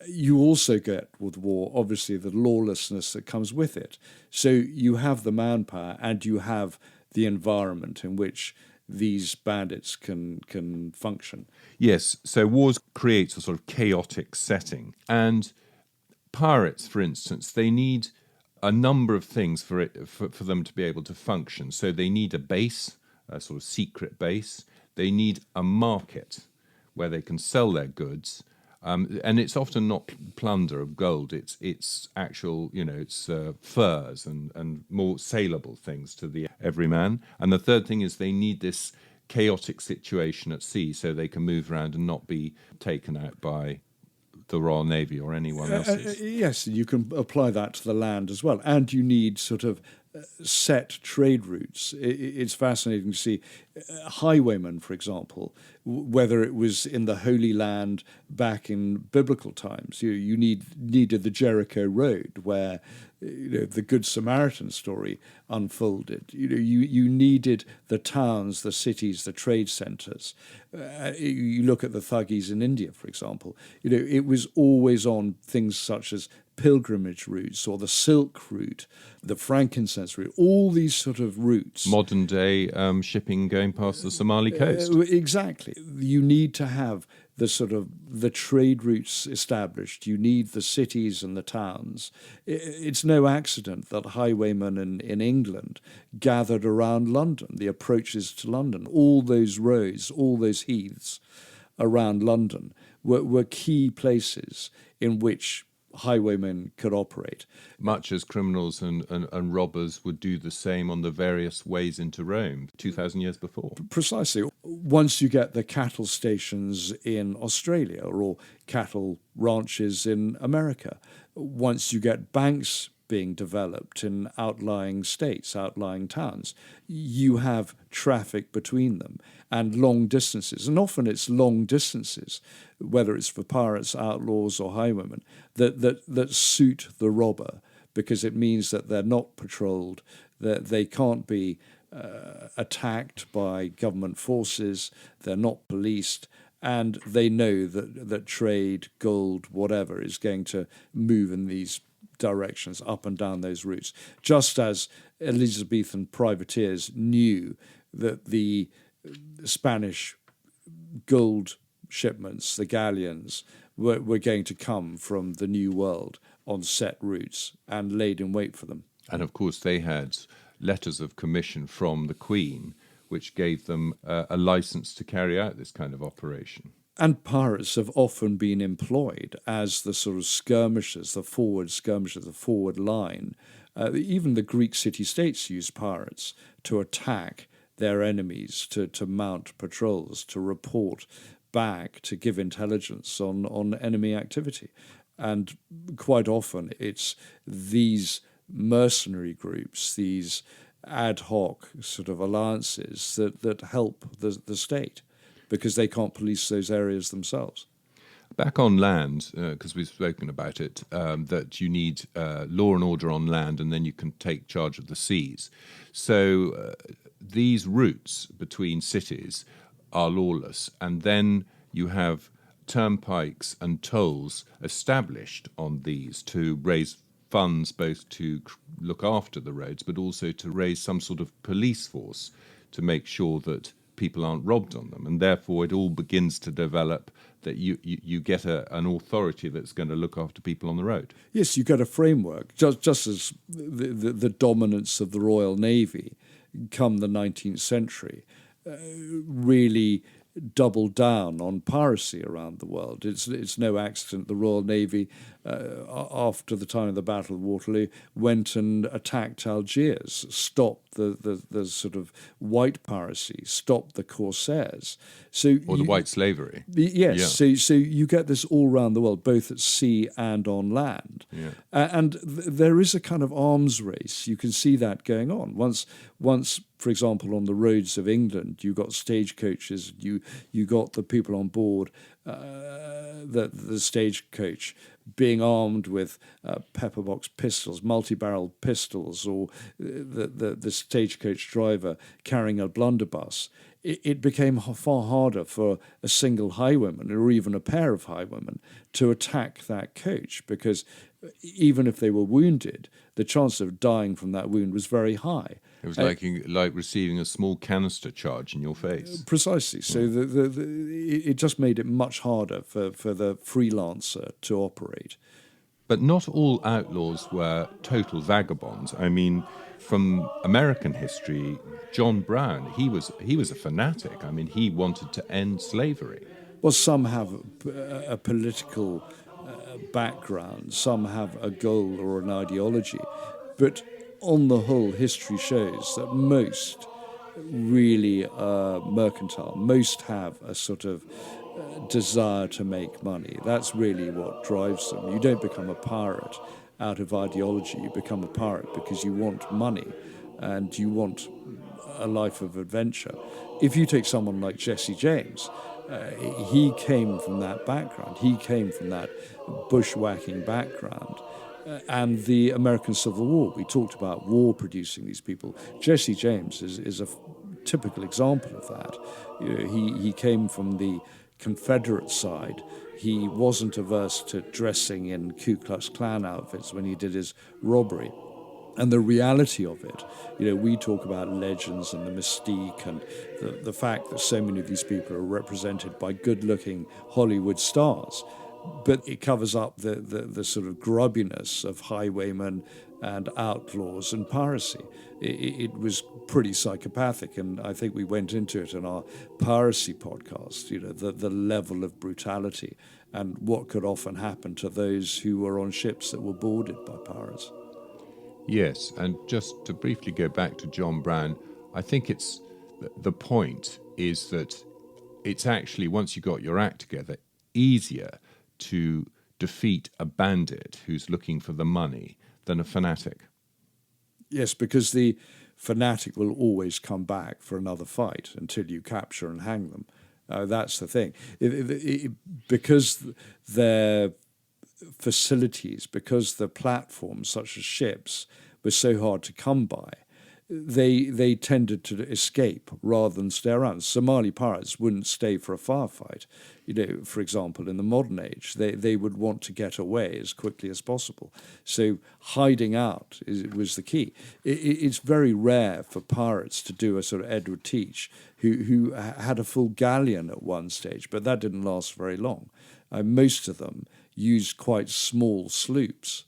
You also get with war, obviously, the lawlessness that comes with it. So you have the manpower and you have the environment in which these bandits can function. Yes, so wars creates a sort of chaotic setting. And pirates, for instance, they need a number of things for them to be able to function. So they need a base, a sort of secret base. They need a market where they can sell their goods. And it's often not plunder of gold. It's actual, it's furs and more saleable things to the everyman. And the third thing is they need this chaotic situation at sea so they can move around and not be taken out by the Royal Navy or anyone else's. Yes, you can apply that to the land as well. And you need sort of set trade routes. It's fascinating to see highwaymen, for example, whether it was in the Holy Land back in biblical times. You needed the Jericho Road where the Good Samaritan story unfolded. You needed the towns, the cities, the trade centres. You look at the Thuggees in India, for example. It was always on things such as pilgrimage routes or the Silk route, the frankincense route, all these sort of routes. Modern day shipping going past the Somali coast. Exactly. You need to have the trade routes established. You need the cities and the towns. It's no accident that highwaymen in England gathered around London, the approaches to London. All those roads, all those heaths around London were key places in which highwaymen could operate. Much as criminals and robbers would do the same on the various ways into Rome 2,000 years before. Precisely. Once you get the cattle stations in Australia or cattle ranches in America, once you get banks being developed in outlying states, outlying towns, you have traffic between them and long distances. And often it's long distances, whether it's for pirates, outlaws, or highwaymen, that suit the robber, because it means that they're not patrolled, that they can't be attacked by government forces, they're not policed, and they know that trade, gold, whatever, is going to move in these directions up and down those routes, just as Elizabethan privateers knew that the Spanish gold shipments, the galleons, were going to come from the New World on set routes and laid in wait for them. And of course they had letters of commission from the Queen which gave them a license to carry out this kind of operation. And pirates have often been employed as the sort of skirmishers, the forward line. Even the Greek city-states used pirates to attack their enemies, to mount patrols, to report back, to give intelligence on enemy activity. And quite often it's these mercenary groups, these ad hoc sort of alliances that help the state, because they can't police those areas themselves. Back on land, because we've spoken about it, that you need law and order on land, and then you can take charge of the seas. So these routes between cities are lawless, and then you have turnpikes and tolls established on these to raise funds, both to look after the roads, but also to raise some sort of police force to make sure that people aren't robbed on them. And therefore it all begins to develop that you get an authority that's going to look after people on the road. Yes, you get a framework, just as the dominance of the Royal Navy come the 19th century really doubled down on piracy around the world. It's no accident the Royal Navy, after the time of the Battle of Waterloo, went and attacked Algiers, stopped the sort of white piracy, stopped the corsairs. Or the white slavery. Yes, yeah. So you get this all around the world, both at sea and on land. Yeah. And there is a kind of arms race. You can see that going on. Once, for example, on the roads of England, you got stagecoaches, you got the people on board the stagecoach being armed with pepperbox pistols, multi-barrel pistols, or the stagecoach driver carrying a blunderbuss. it became far harder for a single highwayman or even a pair of highwaymen to attack that coach, because even if they were wounded, the chance of dying from that wound was very high. It was like receiving a small canister charge in your face. Precisely. So it just made it much harder for the freelancer to operate. But not all outlaws were total vagabonds. I mean, from American history, John Brown, he was a fanatic. I mean, he wanted to end slavery. Well, some have a political background, some have a goal or an ideology, but on the whole, history shows that most really are mercantile. Most have a sort of desire to make money. That's really what drives them. You don't become a pirate out of ideology. You become a pirate because you want money and you want a life of adventure. If you take someone like Jesse James, he came from that background. He came from that bushwhacking background. And the American Civil War, we talked about war producing these people. Jesse James is a typical example of that. You know, he came from the Confederate side. He wasn't averse to dressing in Ku Klux Klan outfits when he did his robbery. And the reality of it, you know, we talk about legends and the mystique and the fact that so many of these people are represented by good-looking Hollywood stars. But it covers up the sort of grubbiness of highwaymen and outlaws and piracy. It was pretty psychopathic, and I think we went into it in our piracy podcast, you know, the level of brutality and what could often happen to those who were on ships that were boarded by pirates. Yes, and just to briefly go back to John Brown, I think the point is that it's actually, once you got your act together, easier to defeat a bandit who's looking for the money than a fanatic. Yes, because the fanatic will always come back for another fight until you capture and hang them. That's the thing. Because their facilities, because the platforms such as ships were so hard to come by, they tended to escape rather than stay around. Somali pirates wouldn't stay for a firefight. You know, for example, in the modern age, they would want to get away as quickly as possible. So hiding out was the key. It's very rare for pirates to do a sort of Edward Teach, who had a full galleon at one stage, but that didn't last very long. Most of them used quite small sloops.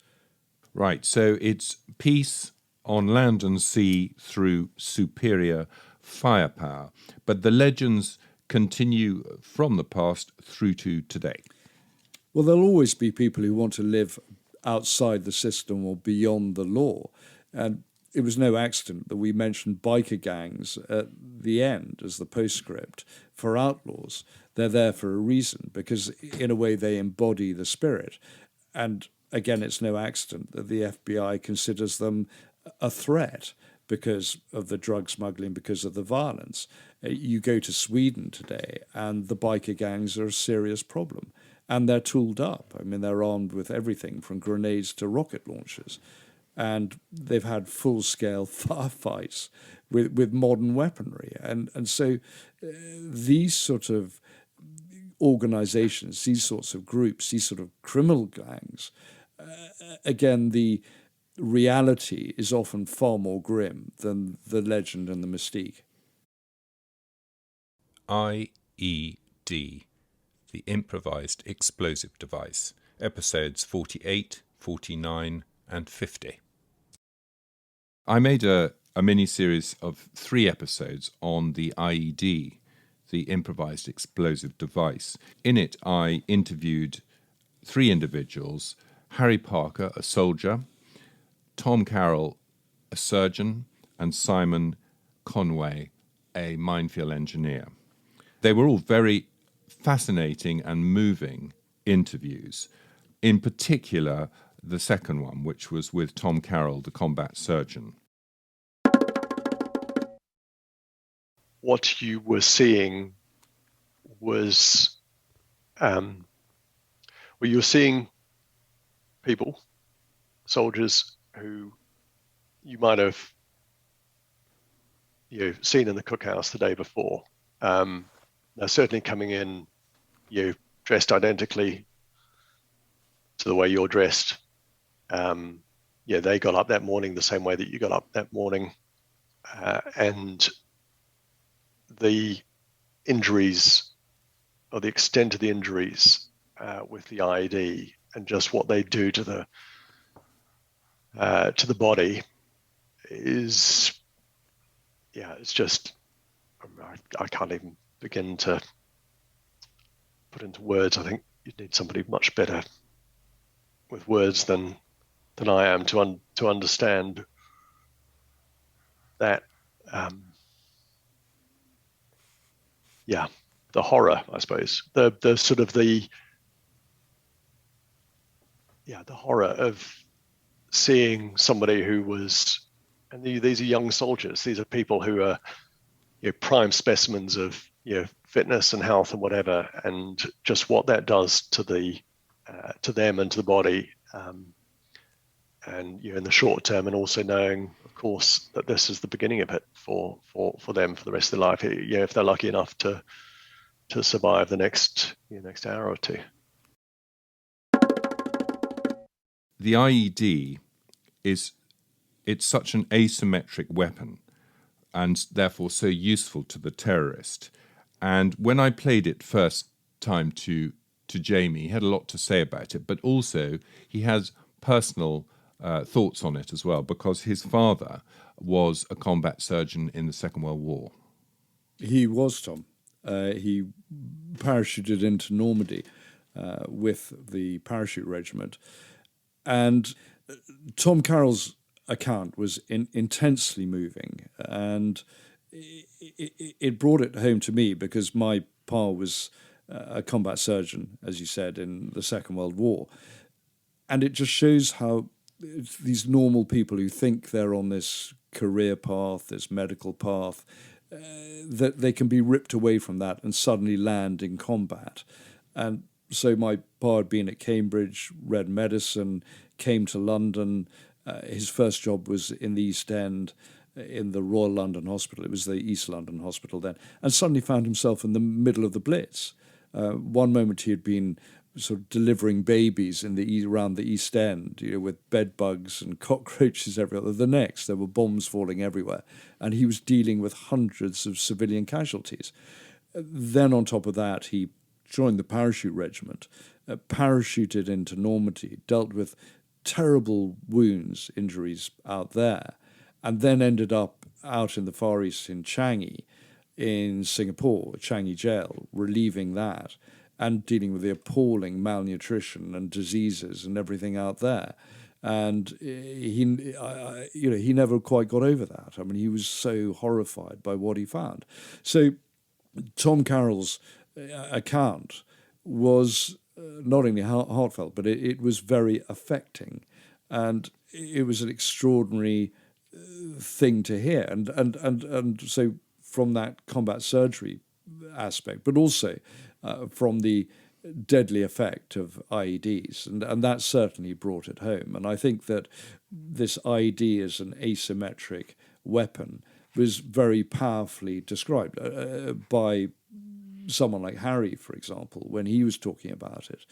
Right, so it's peace on land and sea through superior firepower. But the legends continue from the past through to today. Well, there'll always be people who want to live outside the system or beyond the law. And it was no accident that we mentioned biker gangs at the end as the postscript for outlaws. They're there for a reason, because in a way they embody the spirit. And again, it's no accident that the FBI considers them a threat because of the drug smuggling, because of the violence. You go to Sweden today and the biker gangs are a serious problem. And they're tooled up. I mean, they're armed with everything from grenades to rocket launchers. And they've had full-scale firefights with modern weaponry. And so these sort of organizations, these sorts of groups, these sort of criminal gangs, again, the reality is often far more grim than the legend and the mystique. I.E.D, the improvised explosive device, episodes 48, 49, and 50. I made a mini-series of 3 episodes on the I.E.D, the improvised explosive device. In it, I interviewed 3 individuals: Harry Parker, a soldier, Tom Carroll, a surgeon, and Simon Conway, a minefield engineer. They were all very fascinating and moving interviews. In particular, the second one, which was with Tom Carroll, the combat surgeon. What you were seeing was, you were seeing people, soldiers who you might have seen in the cookhouse the day before, They're certainly coming in, dressed identically to the way you're dressed. They got up that morning the same way that you got up that morning. And the injuries, or the extent of the injuries with the I.E.D. and just what they do to the body is, it's just, I can't even begin to put into words. I think you'd need somebody much better with words than I am to understand that. The horror, I suppose, the sort of the horror of seeing somebody who was, and these are young soldiers. These are people who are prime specimens of fitness and health and whatever, and just what that does to them and to the body, and in the short term, and also knowing, of course, that this is the beginning of it for them for the rest of their life. If they're lucky enough to survive the next hour or two. The I.E.D. it's such an asymmetric weapon, and therefore so useful to the terrorist. And when I played it first time to Jamie, he had a lot to say about it, but also he has personal thoughts on it as well, because his father was a combat surgeon in the Second World War. He was, Tom. He parachuted into Normandy with the parachute regiment. And Tom Carroll's account was intensely moving, and it brought it home to me because my pa was a combat surgeon, as you said, in the Second World War. And it just shows how these normal people who think they're on this career path, this medical path, that they can be ripped away from that and suddenly land in combat. And so my pa had been at Cambridge, read medicine, came to London. His first job was in the East End, in the Royal London Hospital. It was the East London Hospital then, and suddenly found himself in the middle of the Blitz. One moment he had been sort of delivering babies around the East End, with bed bugs and cockroaches everywhere. The next, there were bombs falling everywhere, and he was dealing with hundreds of civilian casualties. Then on top of that, he joined the parachute regiment, parachuted into Normandy, dealt with terrible wounds, injuries out there, and then ended up out in the Far East in Changi, in Singapore, Changi jail, relieving that, and dealing with the appalling malnutrition and diseases and everything out there. And he never quite got over that. I mean, he was so horrified by what he found. So Tom Carroll's account was not only heartfelt, but it was very affecting, and it was an extraordinary thing to hear. And so from that combat surgery aspect, but also from the deadly effect of IEDs, and that certainly brought it home. And I think that this IED as an asymmetric weapon was very powerfully described by someone like Harry, for example, when he was talking about it,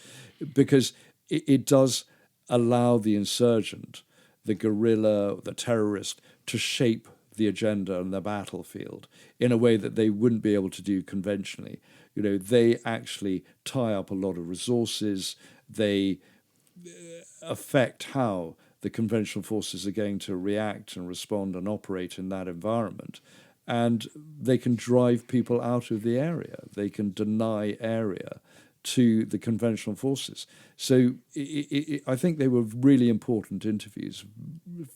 because it does allow the insurgent, the guerrilla, the terrorist, to shape the agenda on the battlefield in a way that they wouldn't be able to do conventionally. They actually tie up a lot of resources. They affect how the conventional forces are going to react and respond and operate in that environment. And they can drive people out of the area. They can deny area to the conventional forces. So I think they were really important interviews,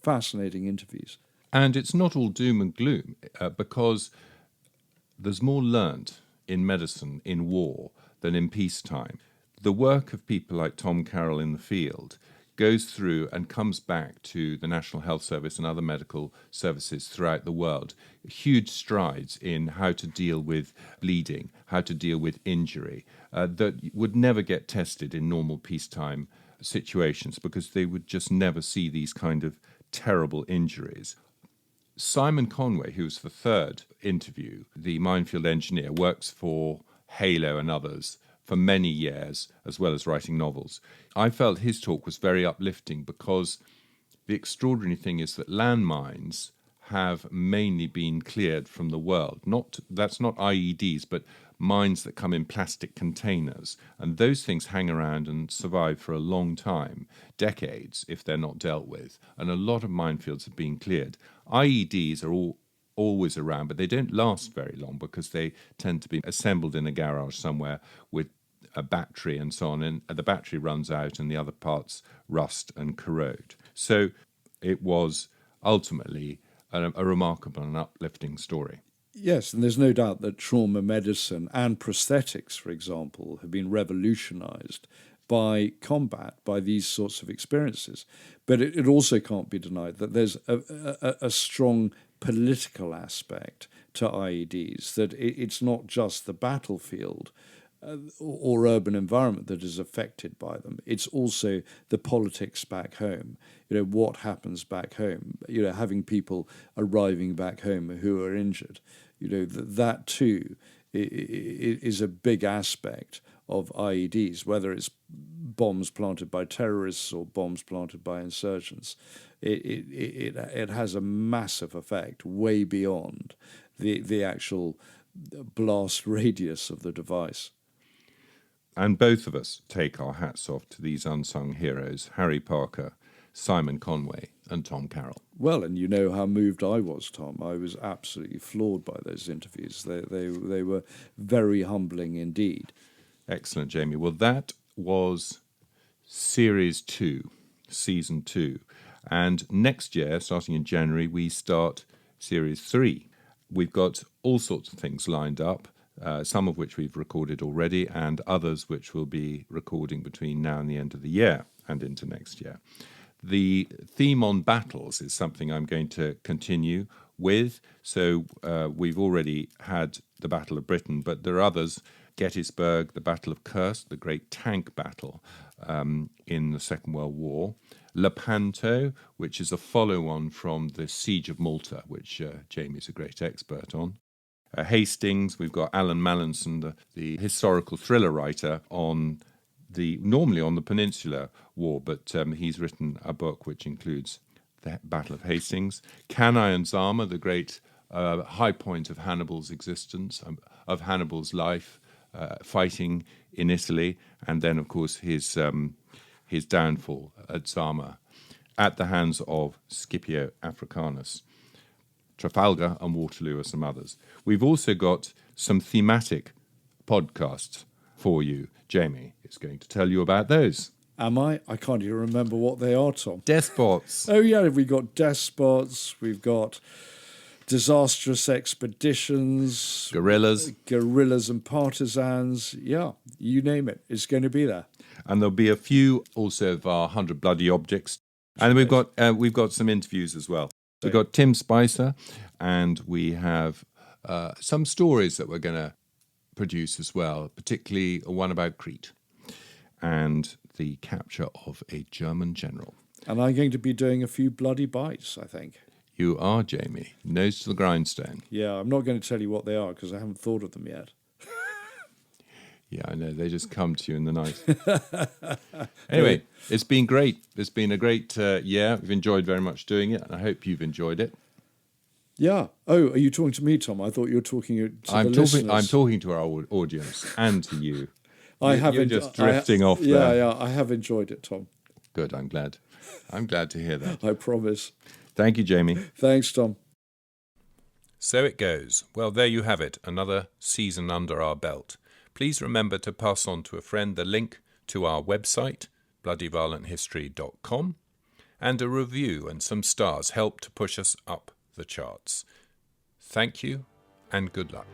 fascinating interviews. And it's not all doom and gloom, because there's more learnt in medicine in war than in peacetime. The work of people like Tom Carroll in the field goes through and comes back to the National Health Service and other medical services throughout the world. Huge strides in how to deal with bleeding, how to deal with injury, that would never get tested in normal peacetime situations because they would just never see these kind of terrible injuries. Simon Conway, who was the third interview, the minefield engineer, works for Halo and others for many years, as well as writing novels. I felt his talk was very uplifting because the extraordinary thing is that landmines have mainly been cleared from the world. That's not IEDs, but mines that come in plastic containers. And those things hang around and survive for a long time, decades, if they're not dealt with. And a lot of minefields have been cleared. IEDs are always around, but they don't last very long because they tend to be assembled in a garage somewhere with a battery and so on, and the battery runs out and the other parts rust and corrode. So it was ultimately a remarkable and uplifting story. Yes, and there's no doubt that trauma medicine and prosthetics, for example, have been revolutionized by combat, by these sorts of experiences. But it also can't be denied that there's a strong political aspect to IEDs, that it's not just the battlefield or urban environment that is affected by them. It's also the politics back home. What happens back home, having people arriving back home who are injured, that too is a big aspect of IEDs, whether it's bombs planted by terrorists or bombs planted by insurgents. It has a massive effect way beyond the actual blast radius of the device. And both of us take our hats off to these unsung heroes, Harry Parker, Simon Conway, and Tom Carroll. Well, and you know how moved I was, Tom. I was absolutely floored by those interviews. They were very humbling indeed. Excellent, Jamie. Well, that was Series 2, Season 2. And next year, starting in January, we start Series 3. We've got all sorts of things lined up, some of which we've recorded already, and others which we'll be recording between now and the end of the year and into next year. The theme on battles is something I'm going to continue with. So we've already had the Battle of Britain, but there are others. Gettysburg, the Battle of Kursk, the great tank battle in the Second World War. Lepanto, which is a follow-on from the Siege of Malta, which Jamie's a great expert on. Hastings, we've got Alan Mallinson, the historical thriller writer, normally on the Peninsular War, but he's written a book which includes the Battle of Hastings. Cannae and Zama, the great high point of Hannibal's existence, of Hannibal's life, fighting in Italy, and then, of course, his downfall at Zama at the hands of Scipio Africanus. Trafalgar and Waterloo are some others. We've also got some thematic podcasts for you. Jamie is going to tell you about those. Am I? I can't even remember what they are, Tom. Despots. Oh, yeah, we've got despots, we've got disastrous expeditions, guerrillas and partisans. Yeah, you name it. It's going to be there. And there'll be a few also of our 100 Bloody Objects. And we've got some interviews as well. We've got Tim Spicer, and we have some stories that we're going to produce as well, particularly one about Crete and the capture of a German general. And I'm going to be doing a few bloody bites, I think. You are, Jamie. Nose to the grindstone. Yeah, I'm not going to tell you what they are because I haven't thought of them yet. Yeah, I know. They just come to you in the night. Anyway, it's been great. It's been a great year. We've enjoyed very much doing it, and I hope you've enjoyed it. Yeah. Oh, are you talking to me, Tom? I thought you were talking to the listeners. I'm talking to our audience and to you. You're just drifting off there. Yeah, I have enjoyed it, Tom. Good, I'm glad. I'm glad to hear that. I promise. Thank you, Jamie. Thanks, Tom. So it goes. Well, there you have it, another season under our belt. Please remember to pass on to a friend the link to our website, BloodyViolentHistory.com, and a review and some stars help to push us up the charts. Thank you, and good luck.